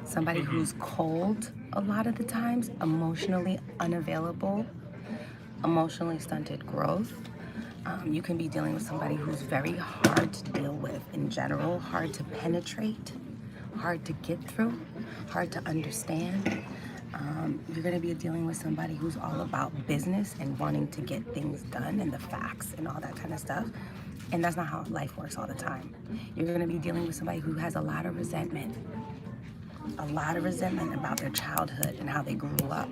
somebody who's cold a lot of the times, emotionally unavailable, emotionally stunted growth. You can be dealing with somebody who's very hard to deal with in general, hard to penetrate, hard to get through, hard to understand. You're going to be dealing with somebody who's all about business and wanting to get things done and the facts and all that kind of stuff. And that's not how life works all the time. You're going to be dealing with somebody who has a lot of resentment about their childhood and how they grew up.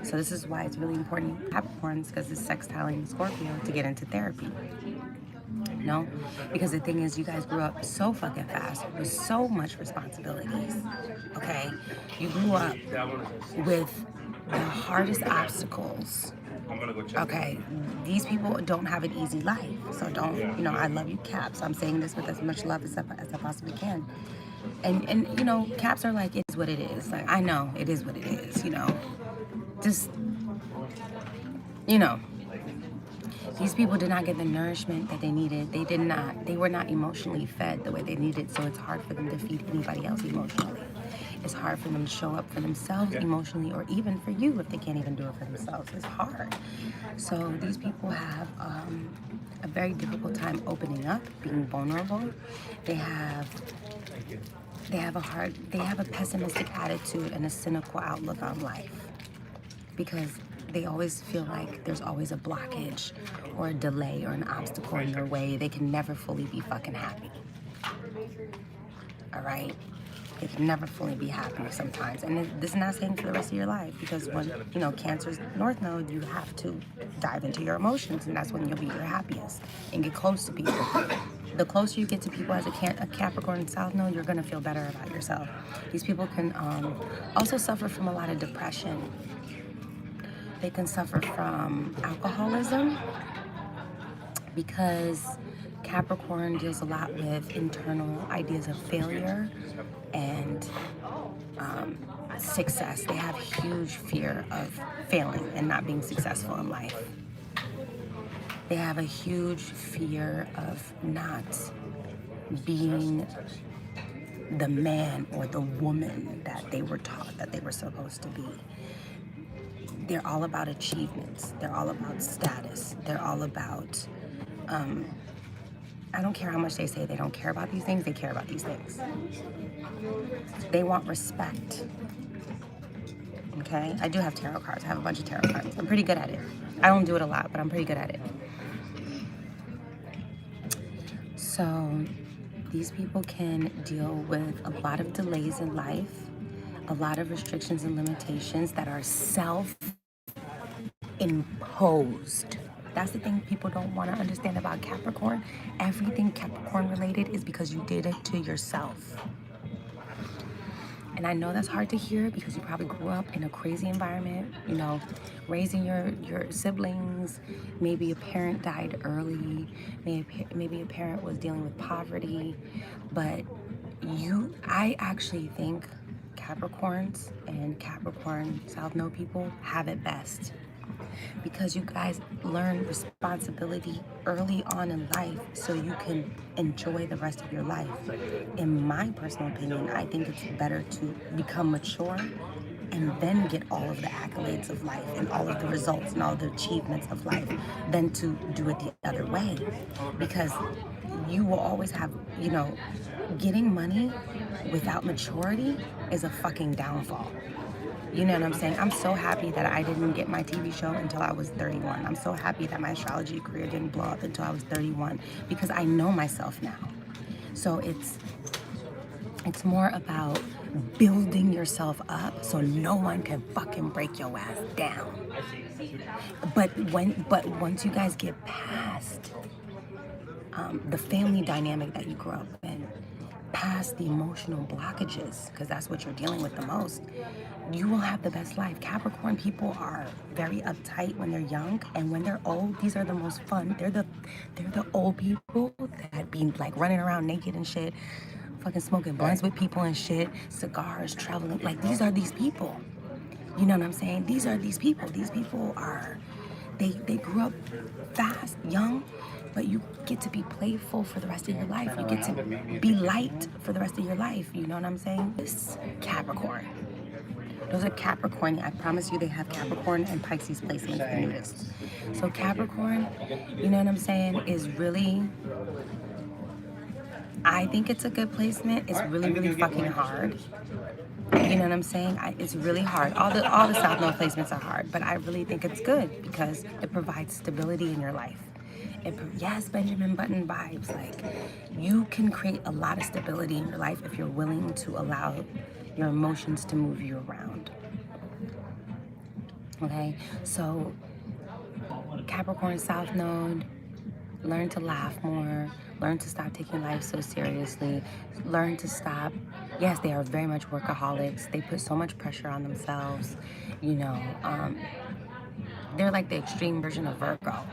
So this is why it's really important, Capricorns, because it's sextiling Scorpio, to get into therapy. No, because the thing is, you guys grew up so fucking fast with so much responsibilities. Okay, you grew up with the hardest obstacles. Okay, these people don't have an easy life, so don't, you know, I love you, Caps. I'm saying this with as much love as I possibly can. And you know, Caps are like, it is what it is. Like, I know it is what it is, you know. Just, you know, these people did not get the nourishment that they needed. They were not emotionally fed the way they needed, so it's hard for them to feed anybody else emotionally. It's hard for them to show up for themselves emotionally, or even for you if they can't even do it for themselves. It's hard. So these people have a very difficult time opening up, being vulnerable. They have a pessimistic attitude and a cynical outlook on life, because they always feel like there's always a blockage or a delay or an obstacle in their way. They can never fully be fucking happy. All right? They can never fully be happy sometimes. And this is not saying for the rest of your life, because when, you know, Cancer's North Node, you have to dive into your emotions, and that's when you'll be your happiest and get close to people. The closer you get to people as a Capricorn South Node, you're going to feel better about yourself. These people can also suffer from a lot of depression. They can suffer from alcoholism, because Capricorn deals a lot with internal ideas of failure and success. They have huge fear of failing and not being successful in life. They have a huge fear of not being the man or the woman that they were taught that they were supposed to be. They're all about achievements. They're all about status. They're all about, I don't care how much they say they don't care about these things, they care about these things. They want respect. Okay? I do have tarot cards. I have a bunch of tarot cards. I'm pretty good at it. I don't do it a lot, but I'm pretty good at it. So these people can deal with a lot of delays in life, a lot of restrictions and limitations that are self-imposed. That's the thing people don't want to understand about Capricorn. Everything Capricorn related is because you did it to yourself. And I know that's hard to hear, because you probably grew up in a crazy environment, you know, raising your siblings. Maybe a parent died early. Maybe a parent was dealing with poverty. But I actually think Capricorns and Capricorn South Node people have it best, because you guys learn responsibility early on in life so you can enjoy the rest of your life. In my personal opinion, I think it's better to become mature and then get all of the accolades of life and all of the results and all the achievements of life than to do it the other way. Because you will always have, you know, getting money without maturity is a fucking downfall. You know what I'm saying? I'm so happy that I didn't get my TV show until I was 31. I'm so happy that my astrology career didn't blow up until I was 31 because I know myself now. So it's more about building yourself up so no one can fucking break your ass down. But once you guys get past the family dynamic that you grew up in, past the emotional blockages, because that's what you're dealing with the most, you will have the best life. Capricorn people are very uptight when they're young, and when they're old, these are the most fun. They're the old people that be like running around naked and shit, fucking smoking blunts with people and shit, cigars, traveling. Like, these are these people. You know what I'm saying? These are these people. These people are, they grew up fast, young, but you get to be playful for the rest of your life. You get to be light for the rest of your life. You know what I'm saying? This Capricorn. Those are Capricorn. I promise you they have Capricorn and Pisces placements in this. So Capricorn, you know what I'm saying, is really, I think it's a good placement. It's really, really fucking hard. You know what I'm saying? It's really hard. All the South Node placements are hard, but I really think it's good because it provides stability in your life. Yes, Benjamin Button vibes. Like, you can create a lot of stability in your life if you're willing to allow your emotions to move you around. Okay, so Capricorn South Node, learn to laugh more, learn to stop taking life so seriously, learn to stop. Yes, they are very much workaholics. They put so much pressure on themselves. You know, they're like the extreme version of Virgo.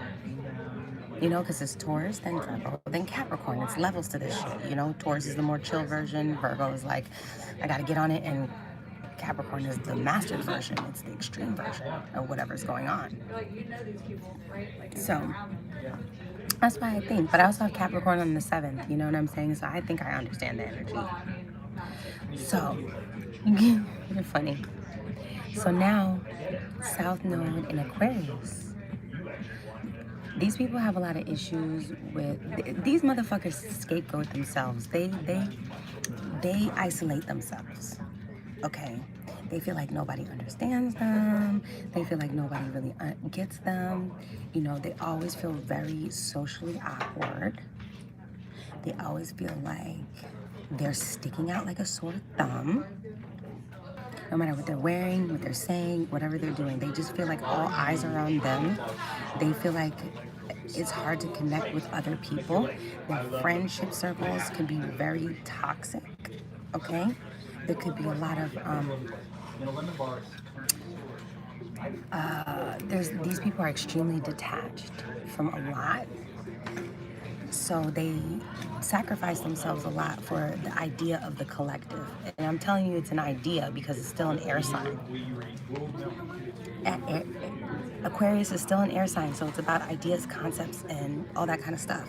You know, because it's Taurus, then Virgo, then Capricorn. It's levels to this shit. You know, Taurus is the more chill version. Virgo is like, I gotta get on it, and Capricorn is the mastered version. It's the extreme version of whatever's going on. So that's why I think. But I also have Capricorn on the 7th. You know what I'm saying? So I think I understand the energy. So you're funny. So now, South Node in Aquarius. These people have a lot of issues with these motherfuckers. Scapegoat themselves. They isolate themselves. Okay, they feel like nobody understands them. They feel like nobody really gets them. You know, they always feel very socially awkward. They always feel like they're sticking out like a sore thumb. No matter what they're wearing, what they're saying, whatever they're doing, they just feel like all eyes are on them. They feel like it's hard to connect with other people. Their friendship circles can be very toxic, okay? There could be a lot of, these people are extremely detached from a lot. So they sacrifice themselves a lot for the idea of the collective. And I'm telling you it's an idea because it's still an air sign. Aquarius is still an air sign, so it's about ideas, concepts, and all that kind of stuff.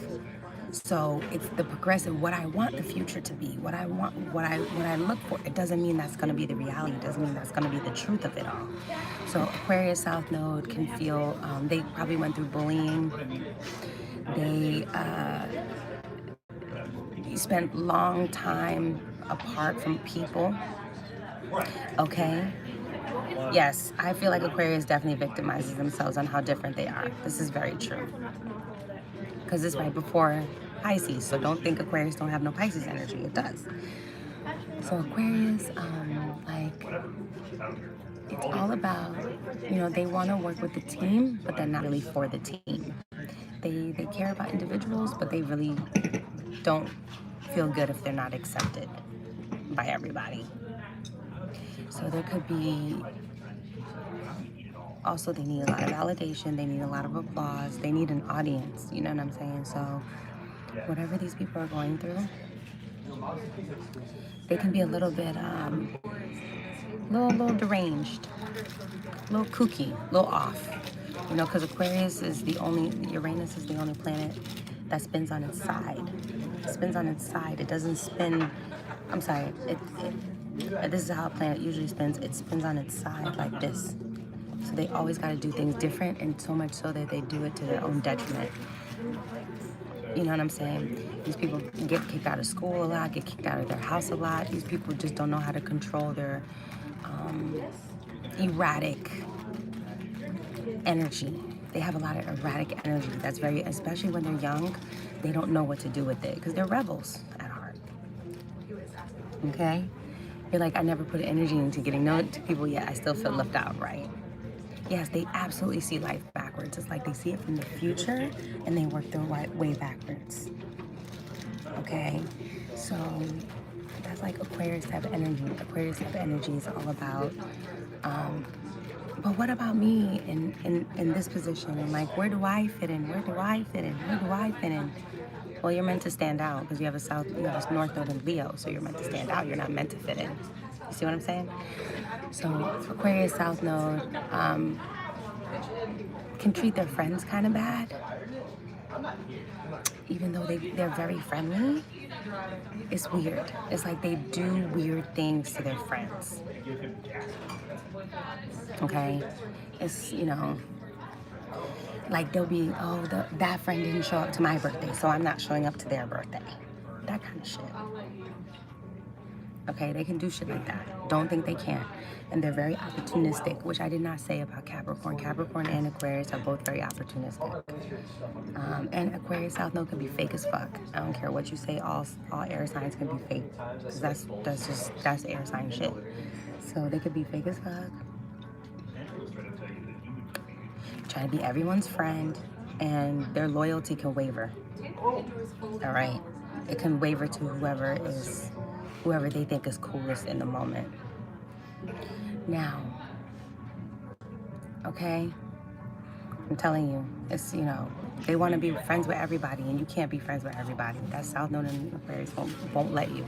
So it's the progressive, what I want the future to be, what I want, what I look for. It doesn't mean that's going to be the reality. It doesn't mean that's going to be the truth of it all. So Aquarius South Node can feel, they probably went through bullying. They spent long time apart from people. Okay. Yes, I feel like Aquarius definitely victimizes themselves on how different they are. This is very true. Because it's right before Pisces, so don't think Aquarius don't have no Pisces energy. It does. So Aquarius, like, it's all about, you know, they want to work with the team, but they're not really for the team. They care about individuals, but they really don't feel good if they're not accepted by everybody. So there could be, also they need a lot of validation, they need a lot of applause, they need an audience, you know what I'm saying? So whatever these people are going through, they can be a little bit, little deranged, a little kooky, a little off. You know, because Aquarius is Uranus is the only planet that spins on its side. It spins on its side. It doesn't spin, I'm sorry, this is how a planet usually spins. It spins on its side like this. So they always got to do things different, and so much so that they do it to their own detriment. You know what I'm saying? These people get kicked out of school a lot, get kicked out of their house a lot. These people just don't know how to control their erratic energy. They have a lot of erratic energy. That's very, especially when they're young, they don't know what to do with it because they're rebels at heart. Okay? You're like, I never put energy into getting known to people yet. I still feel left out, right? Yes, they absolutely see life backwards. It's like they see it from the future and they work their way backwards. Okay? So that's like Aquarius type of energy. Aquarius type of energy is all about, but what about me in this position? And like, where do I fit in? Where do I fit in? Where do I fit in? Well, you're meant to stand out because you have a North Node in Leo, so you're meant to stand out. You're not meant to fit in. You see what I'm saying? So Aquarius South Node can treat their friends kind of bad, even though they're very friendly. It's weird. It's like they do weird things to their friends. Okay? It's, you know, like they'll be, oh, that friend didn't show up to my birthday, so I'm not showing up to their birthday. That kind of shit. Okay, they can do shit like that. Don't think they can't. And they're very opportunistic, which I did not say about Capricorn. Capricorn and Aquarius are both very opportunistic. And Aquarius South Node can be fake as fuck. I don't care what you say, all air signs can be fake. Because that's air sign shit. So they could be fake as fuck. Trying to be everyone's friend, and their loyalty can waver. All right, it can waver to whoever they think is coolest in the moment. Now, okay, I'm telling you, it's, you know, they want to be friends with everybody, and you can't be friends with everybody. That South Node and Aquarius won't let you.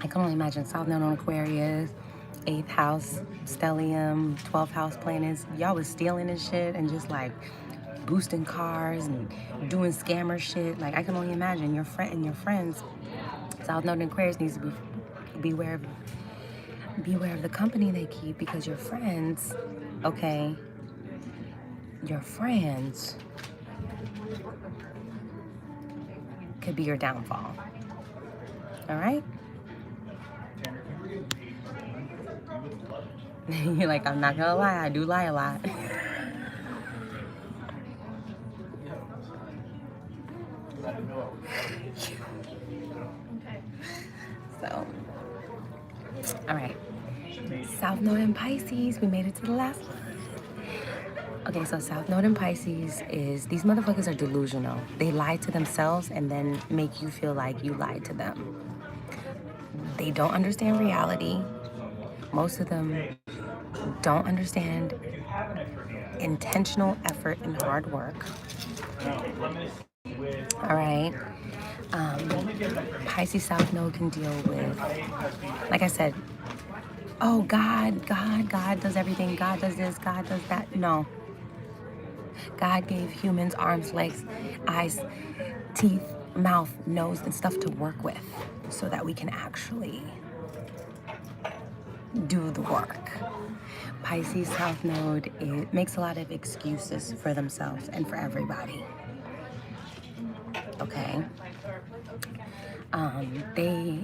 I can only imagine South Node on Aquarius, 8th house stellium, 12th house planets. Y'all was stealing and shit and just like boosting cars and doing scammer shit. Like, I can only imagine your friend and your friends. South Node and Aquarius needs to beware of the company they keep, because your friends, okay, your friends could be your downfall. All right? You're like, I'm not gonna lie, I do lie a lot. So, all right. South Node in Pisces, we made it to the last one. Okay, so South Node in Pisces is, these motherfuckers are delusional. They lie to themselves and then make you feel like you lied to them. They don't understand reality. Most of them don't understand intentional effort and hard work. All right. Pisces South Node can deal with, like I said, oh, God does everything. God does this, God does that. No. God gave humans arms, legs, eyes, teeth, mouth, nose, and stuff to work with so that we can actually do the work. Pisces South Node, it makes a lot of excuses for themselves and for everybody. Okay? They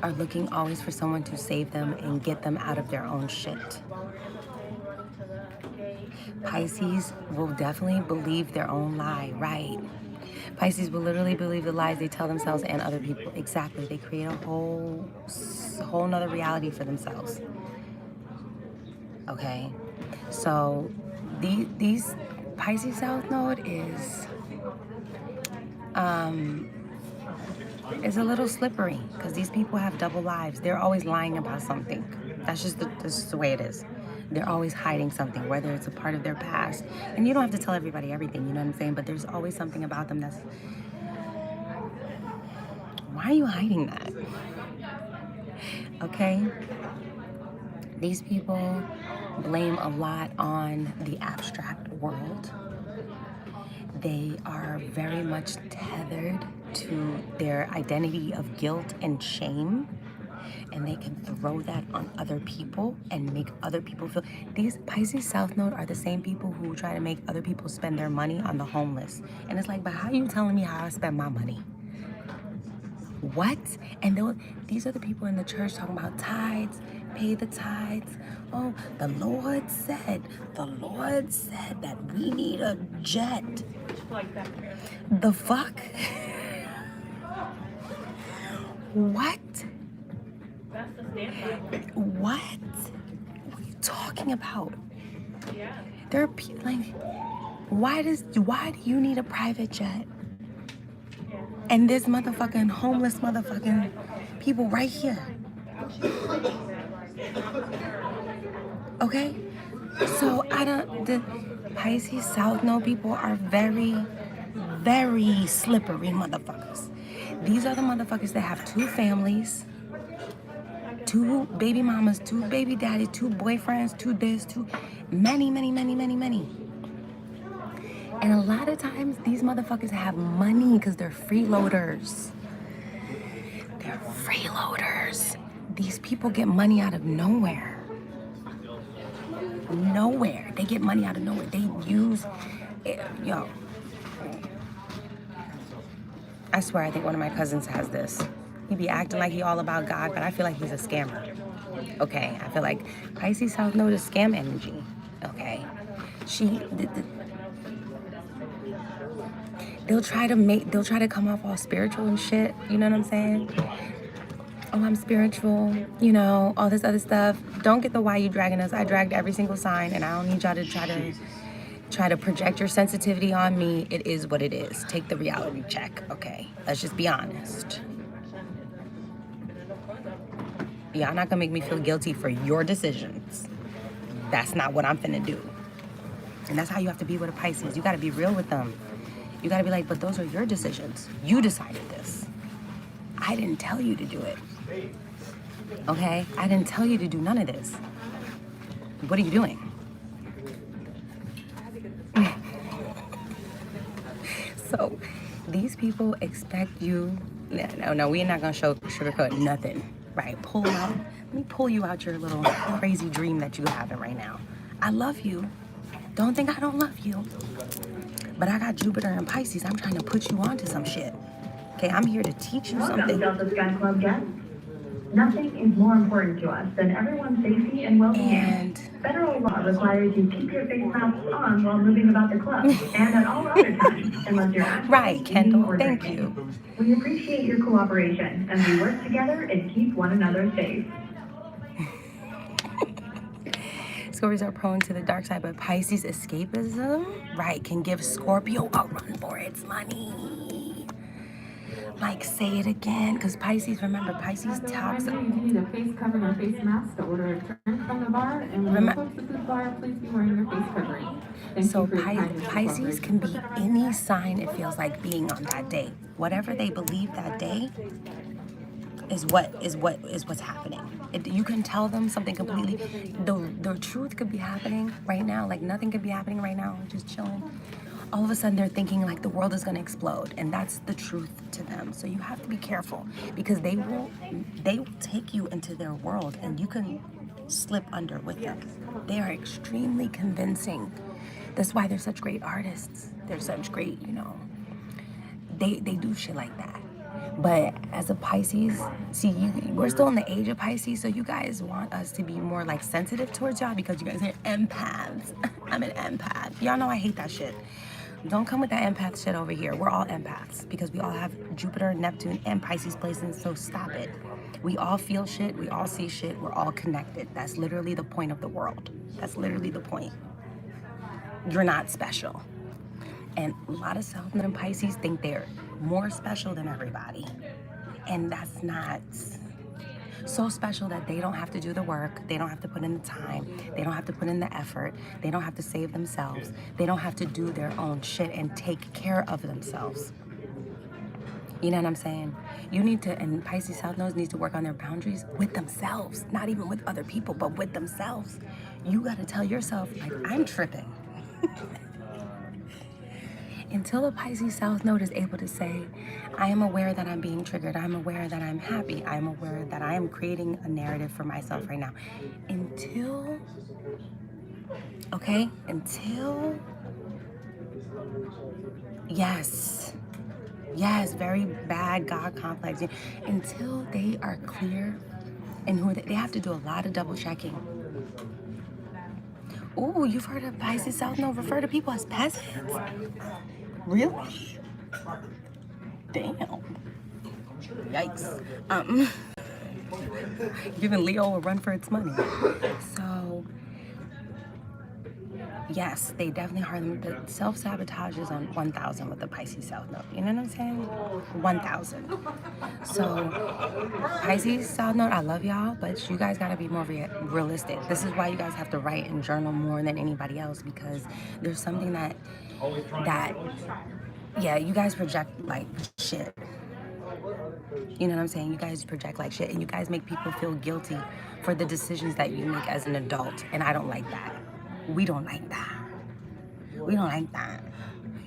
are looking always for someone to save them and get them out of their own shit. Pisces will definitely believe their own lie, right? Pisces will literally believe the lies they tell themselves and other people. Exactly. They create a whole nother reality for themselves. Okay? So these Pisces South Node is a little slippery because these people have double lives. They're always lying about something. That's just the way it is. They're always hiding something, whether it's a part of their past. And you don't have to tell everybody everything, you know what I'm saying? But there's always something about them that's, why are you hiding that? Okay? These people blame a lot on the abstract world. They are very much tethered to their identity of guilt and shame, and they can throw that on other people and make other people feel. These Pisces South Node are the same people who try to make other people spend their money on the homeless. And it's like, but how are you telling me how I spend my money? What? And these are the people in the church talking about tithes, pay the tithes. Oh, the Lord said that we need a jet. The fuck? What? What? What are you talking about? There are people like, why do you need a private jet? And this motherfucking homeless motherfucking people right here. Okay? So the Pisces South Node people are very, very slippery motherfuckers. These are the motherfuckers that have 2 families, 2 baby mamas, 2 baby daddies, 2 boyfriends, 2 this, 2 many. And a lot of times these motherfuckers have money because they're freeloaders. They're freeloaders. These people get money out of nowhere. They get money out of nowhere. They use it, yo. I swear, I think one of my cousins has this. He be acting like he all about God, but I feel like he's a scammer. Okay, I feel like Pisces South Node is scam energy. Okay, they'll try to come off all spiritual and shit. You know what I'm saying? Oh, I'm spiritual. You know, all this other stuff. Don't get the why you dragging us. I dragged every single sign, and I don't need y'all to try to project your sensitivity on me. It is what it is. Take the reality check. Okay, let's just be honest. Y'all not gonna make me feel guilty for your decisions. That's not what I'm finna do. And that's how you have to be with a Pisces. You gotta be real with them. You gotta be like, but those are your decisions. You decided this. I didn't tell you to do it. Okay? I didn't tell you to do none of this. What are you doing? So these people expect you. No, we're not gonna sugarcoat nothing. Right, let me pull you out your little crazy dream that you having right now. I love you. Don't think I don't love you. But I got Jupiter and Pisces. I'm trying to put you onto some shit. Okay, I'm here to teach you something. Delta Sky Club guests. Nothing is more important to us than everyone's safety and well-being. And federal law requires you keep your face masks on while moving about the club and at all other times, unless you're actually right, Kendall. or Thank drinking. you. We appreciate your cooperation, and we work together and keep one another safe. Scorpios are prone to the dark side, but Pisces escapism, right, can give Scorpio a run for its money. Like, say it again, because Pisces, remember, Pisces talks. You need a face covering or face mask to order a drink from the bar, and when you approach the food bar, please be wearing your face covering. So Pisces can be any sign it feels like being on that day. Whatever they believe that day is what's happening. You can tell them something completely. The truth could be happening right now. Like nothing could be happening right now. Just chilling. All of a sudden they're thinking like the world is going to explode, and that's the truth to them. So you have to be careful because they will take you into their world, and you can slip under with them. They are extremely convincing. That's why they're such great artists. They're such great, they do shit like that. But as a Pisces, we're still in the age of Pisces, so you guys want us to be more like sensitive towards y'all because you guys are empaths. I'm an empath. Y'all know I hate that shit. Don't come with that empath shit over here. We're all empaths because we all have Jupiter, Neptune, and Pisces placements, so stop it. We all feel shit. We all see shit. We're all connected. That's literally the point of the world. That's literally the point. You're not special. And a lot of South Node and Pisces think they're more special than everybody. And that's not so special that they don't have to do the work. They don't have to put in the time. They don't have to put in the effort. They don't have to save themselves. They don't have to do their own shit and take care of themselves. You know what I'm saying? And Pisces South Nodes needs to work on their boundaries with themselves. Not even with other people, but with themselves. You got to tell yourself, like, I'm tripping. Until a Pisces South Node is able to say, I am aware that I'm being triggered. I'm aware that I'm happy. I'm aware that I am creating a narrative for myself right now. Yes. Yes, very bad God complex. Until they are clear and who they have to do a lot of double checking. Oh, you've heard of Pisces South Node refer to people as peasants? Really? Damn. Yikes. Giving Leo a run for its money. So, yes, they definitely are. The self-sabotage is on 1,000 with the Pisces South Node. You know what I'm saying? 1,000. So, Pisces South Node, I love y'all, but you guys gotta be more realistic. This is why you guys have to write and journal more than anybody else, because there's something that yeah, you guys project like shit. You know what I'm saying? You guys project like shit, and you guys make people feel guilty for the decisions that you make as an adult, and I don't like that. We don't like that. We don't like that.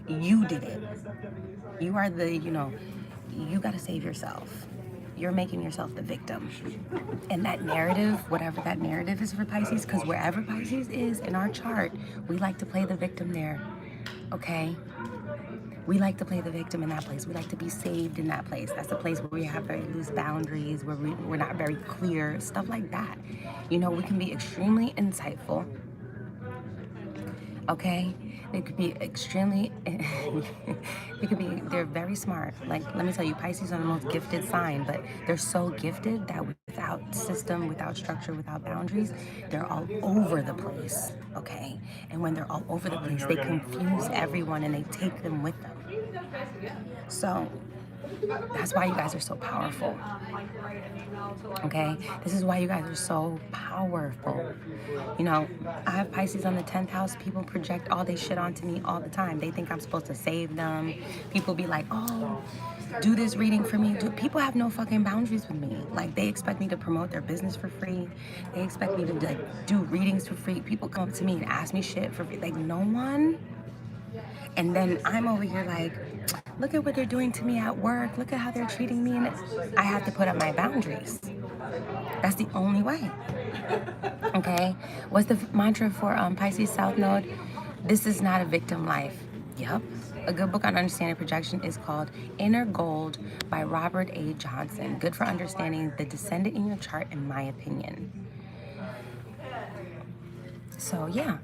You did it. You are the, you gotta save yourself. You're making yourself the victim. And that narrative, whatever that narrative is for Pisces, because wherever Pisces is in our chart, we like to play the victim there, okay? We like to play the victim in that place. We like to be saved in that place. That's a place where we have very loose boundaries, where we're not very clear, stuff like that. We can be extremely insightful, okay? They could be extremely, they're very smart. Like, let me tell you, Pisces are the most gifted sign, but they're so gifted that without system, without structure, without boundaries, they're all over the place, okay? And when they're all over the place, they confuse everyone and they take them with them. So, that's why you guys are so powerful. Okay? This is why you guys are so powerful. I have Pisces on the 10th house. People project all this shit onto me all the time. They think I'm supposed to save them. People be like, oh, do this reading for me. People have no fucking boundaries with me. Like, they expect me to promote their business for free. They expect me to do readings for free. People come up to me and ask me shit for free. Like, no one. And then I'm over here like, look at what they're doing to me at work. Look at how they're treating me. And I have to put up my boundaries. That's the only way. Okay? What's the mantra for Pisces South Node? This is not a victim life. Yep. A good book on understanding projection is called Inner Gold by Robert A. Johnson. Good for understanding the descendant in your chart, in my opinion. So, yeah.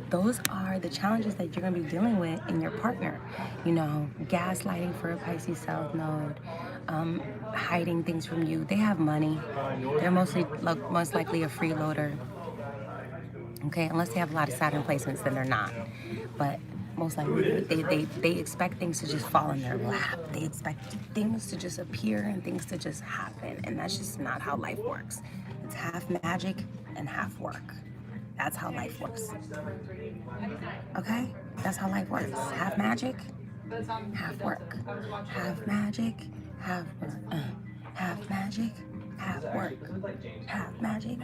Those are the challenges that you're going to be dealing with in your partner. Gaslighting for a Pisces South Node, hiding things from you. They have money. They're most likely a freeloader. Okay, unless they have a lot of Saturn placements, then they're not. But most likely, they expect things to just fall in their lap. They expect things to just appear and things to just happen. And that's just not how life works. It's half magic and half work. That's how life works. Okay? That's how life works. Half magic, half work. Half magic, half work. Half magic, half work. Half magic,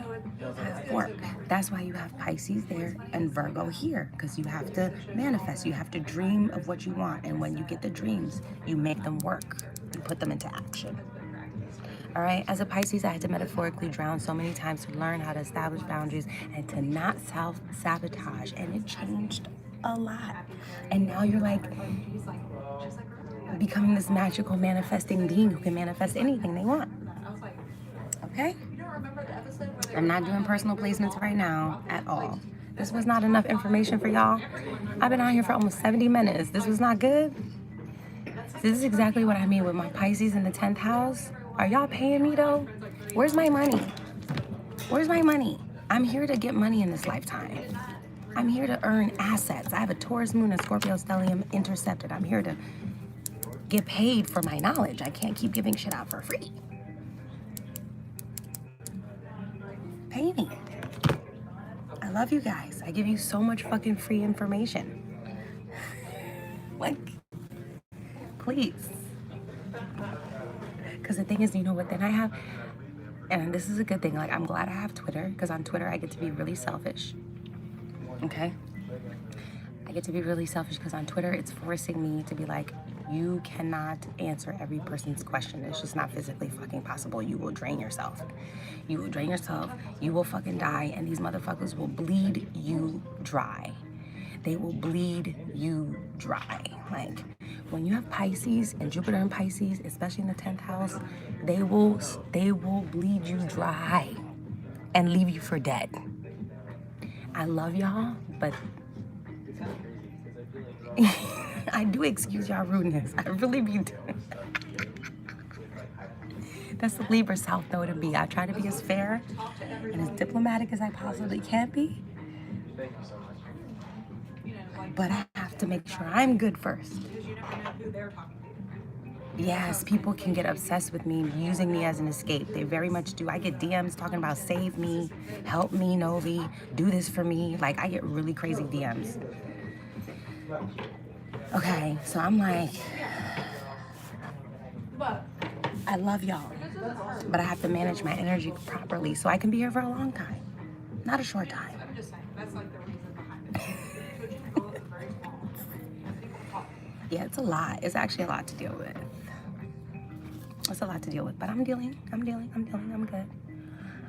half work. That's why you have Pisces there and Virgo here, because you have to manifest. You have to dream of what you want. And when you get the dreams, you make them work. You put them into action. All right, as a Pisces, I had to metaphorically drown so many times to learn how to establish boundaries and to not self-sabotage, and it changed a lot. And now you're like becoming this magical manifesting being who can manifest anything they want. Okay? I'm not doing personal placements right now at all. This was not enough information for y'all. I've been out here for almost 70 minutes. This was not good. This is exactly what I mean with my Pisces in the 10th house. Are y'all paying me though? Where's my money? Where's my money? I'm here to get money in this lifetime. I'm here to earn assets. I have a Taurus moon and Scorpio stellium intercepted. I'm here to get paid for my knowledge. I can't keep giving shit out for free. Pay me. I love you guys. I give you so much fucking free information. Like, please. Because the thing is, then I have, and this is a good thing, like, I'm glad I have Twitter, because on Twitter I get to be really selfish. Okay? I get to be really selfish because on Twitter it's forcing me to be like, you cannot answer every person's question. It's just not physically fucking possible. You will drain yourself. You will drain yourself. You will fucking die, and these motherfuckers will bleed you dry. They will bleed you dry. Like, when you have Pisces and Jupiter in Pisces, especially in the 10th house, they will bleed you dry and leave you for dead. I love y'all, but I do excuse y'all rudeness. I really be doing. That's the Libra South Node to be. I try to be as fair and as diplomatic as I possibly can be. But I have to make sure I'm good first. Yes, people can get obsessed with me, using me as an escape. They very much do. I get DMs talking about save me, help me, Novi, do this for me. Like, I get really crazy DMs. Okay, so I'm like, I love y'all, but I have to manage my energy properly so I can be here for a long time, not a short time. Yeah, it's a lot. It's actually a lot to deal with. It's a lot to deal with, but I'm dealing. I'm good.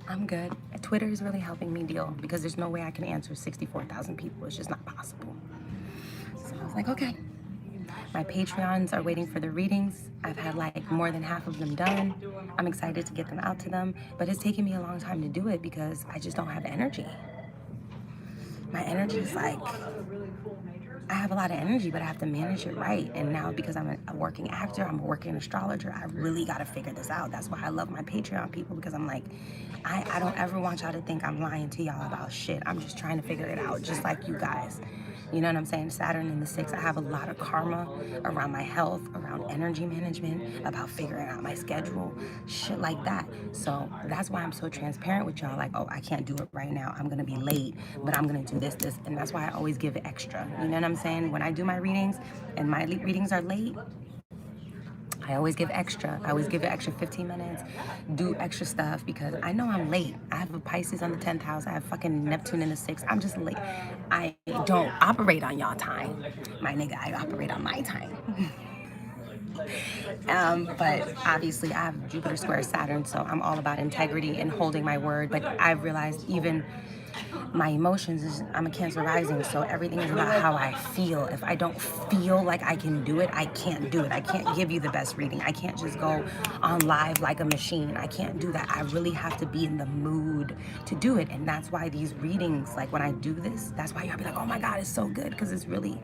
I'm good. Twitter is really helping me deal because there's no way I can answer 64,000 people. It's just not possible. So I was like, okay. My Patreons are waiting for the readings. I've had like more than half of them done. I'm excited to get them out to them, but it's taken me a long time to do it because I just don't have energy. My energy is like, I have a lot of energy, but I have to manage it right. And now because I'm a working actor, I'm a working astrologer, I really got to figure this out. That's why I love my Patreon people, because I'm like, I don't ever want y'all to think I'm lying to y'all about shit. I'm just trying to figure it out, just like you guys. You know what I'm saying? Saturn in the 6th, I have a lot of karma around my health, around energy management, about figuring out my schedule, shit like that. So that's why I'm so transparent with y'all. Like, oh, I can't do it right now. I'm going to be late, but I'm going to do this. And that's why I always give it extra. You know what I'm saying? When I do my readings and my readings are late, I always give extra. I always give it extra 15 minutes, do extra stuff because I know I'm late. I have a Pisces on the 10th house. I have fucking Neptune in the 6th. I'm just late. I don't operate on y'all time. My nigga, I operate on my time. But obviously I have Jupiter square Saturn, so I'm all about integrity and holding my word. But I've realized even my emotions is, I'm a Cancer rising, so everything is about how I feel. If I don't feel like I can do it, I can't do it. I can't give you the best reading. I can't just go on live like a machine. I can't do that. I really have to be in the mood to do it. And that's why these readings, like when I do this, that's why you'll be like, oh my God, it's so good, because it's really,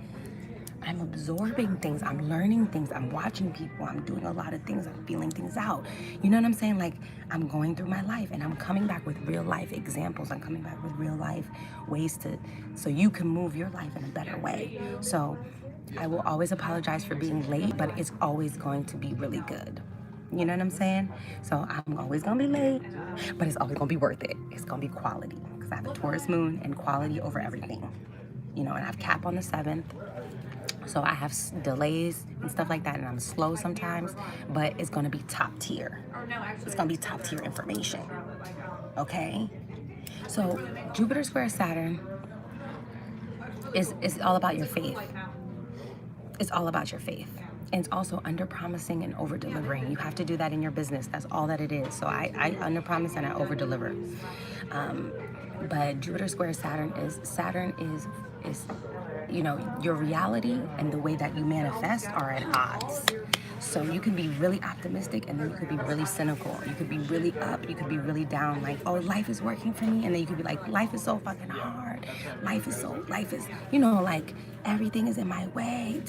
I'm absorbing things, I'm learning things, I'm watching people, I'm doing a lot of things, I'm feeling things out. You know what I'm saying? Like, I'm going through my life and I'm coming back with real life examples. I'm coming back with real life ways so you can move your life in a better way. So I will always apologize for being late, but it's always going to be really good. You know what I'm saying? So I'm always gonna be late, but it's always gonna be worth it. It's gonna be quality, because I have a Taurus moon and quality over everything. You know, and I have Cap on the 7th. So I have delays and stuff like that, and I'm slow sometimes, but it's going to be top tier. It's going to be top tier information. Okay? So Jupiter square Saturn is all about your faith. It's all about your faith. And it's also under promising and over delivering. You have to do that in your business. That's all that it is. So I under promise and I over deliver. But Jupiter square Saturn is you know, your reality and the way that you manifest are at odds. So you can be really optimistic, and then you could be really cynical. You could be really up, you could be really down, like, oh, life is working for me. And then you could be like, life is so fucking hard. Life is, you know, like, everything is in my way,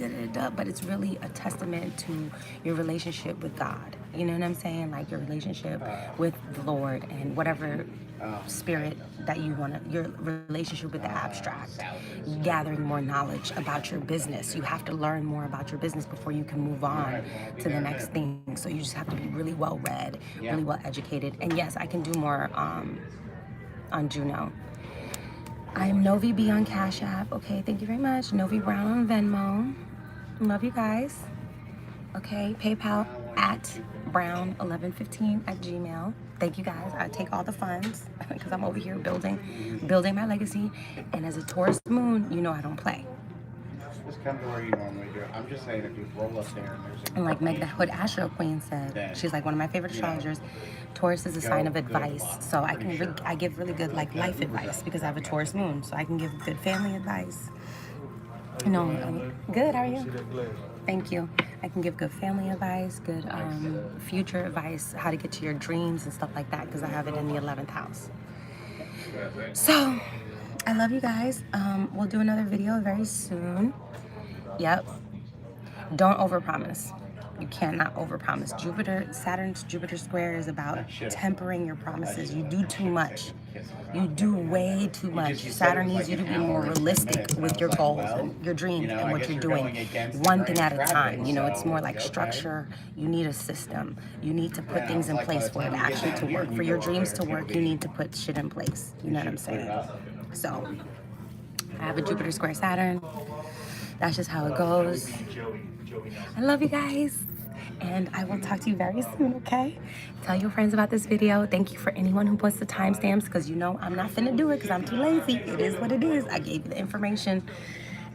but it's really a testament to your relationship with God. You know what I'm saying? Like, your relationship with the Lord and whatever spirit that you want to, your relationship with the abstract, gathering more knowledge about your business. You have to learn more about your business before you can move on to the next thing. So you just have to be really well read, really well educated. And yes, I can do more on Juno. I'm Novi B on Cash App. Okay, thank you very much. Novi Brown on Venmo. Love you guys. Okay, PayPal at brown1115@gmail. Thank you guys. I take all the funds because I'm over here building my legacy. And as a Taurus moon, you know I don't play. Just come to where you normally do. I'm just saying, if you roll up there and there's And like Meg the Hood Astro Queen said, she's like one of my favorite astrologers. Taurus is a sign of advice, so I give really good like life advice because I have a Taurus moon, so I can give good family advice. No, good. How are you? Thank you. I can give good family advice, good future advice, how to get to your dreams and stuff like that, because I have it in the 11th house. So, I love you guys. We'll do another video very soon. Yep. Don't overpromise. You cannot overpromise. Saturn's Jupiter square is about tempering your promises. You do too much. You do way too much. Saturn needs you to be more realistic with your goals and your dreams and what you're doing. One thing at a time. You know, it's more like structure. You need a system. You need to put things in place for it actually to work. For your dreams to work, you need to put shit in place. You know what I'm saying? So, I have a Jupiter square Saturn. That's just how it goes. I love you guys. And I will talk to you very soon, okay? Tell your friends about this video. Thank you for anyone who puts the timestamps, because you know I'm not finna do it because I'm too lazy. It is what it is. I gave you the information.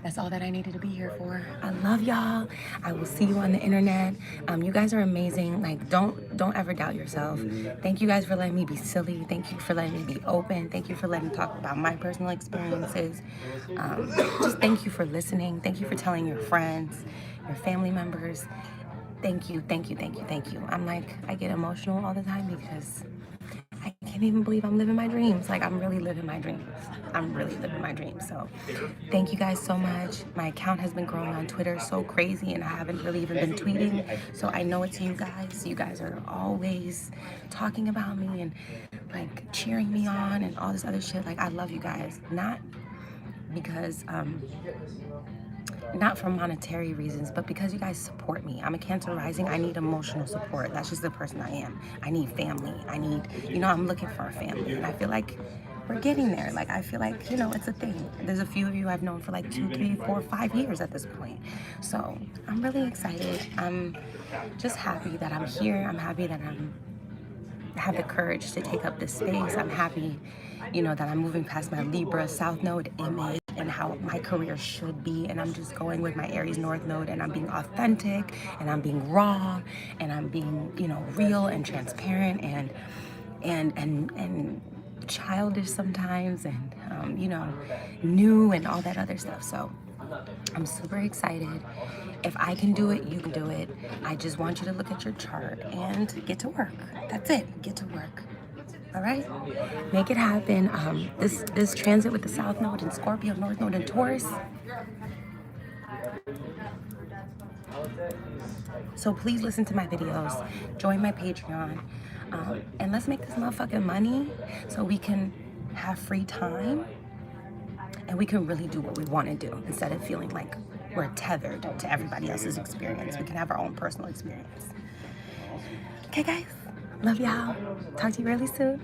That's all that I needed to be here for. I love y'all. I will see you on the internet. You guys are amazing. Like, don't ever doubt yourself. Thank you guys for letting me be silly. Thank you for letting me be open. Thank you for letting me talk about my personal experiences. Just thank you for listening. Thank you for telling your friends, your family members. Thank you, thank you, thank you, thank you. I'm like, I get emotional all the time because I can't even believe I'm living my dreams. Like, I'm really living my dreams. I'm really living my dreams. So thank you guys so much. My account has been growing on Twitter so crazy, and I haven't really even been tweeting. So I know it's you guys. You guys are always talking about me and like cheering me on and all this other shit. Like, I love you guys. Not because, not for monetary reasons, but because you guys support me. I'm a Cancer rising. I need emotional support. That's just the person I am. I need family. I need, you know, I'm looking for a family. And I feel like we're getting there. Like, I feel like, you know, it's a thing. There's a few of you I've known for like 2, 3, 4, 5 years at this point. So I'm really excited. I'm just happy that I'm here. I'm happy that I have the courage to take up this space. I'm happy, you know, that I'm moving past my Libra South Node image and how my career should be, and I'm just going with my Aries North Node, and I'm being authentic, and I'm being raw, and I'm being, you know, real and transparent and childish sometimes, and you know, new and all that other stuff. So I'm super excited. If I can do it, you can do it. I just want you to look at your chart and get to work. That's it. Get to work. All right? Make it happen. This transit with the South Node and Scorpio, North Node and Taurus. So please listen to my videos. Join my Patreon. And let's make this motherfucking money so we can have free time and we can really do what we want to do instead of feeling like we're tethered to everybody else's experience. We can have our own personal experience. Okay, guys? Love y'all. Talk to you really soon.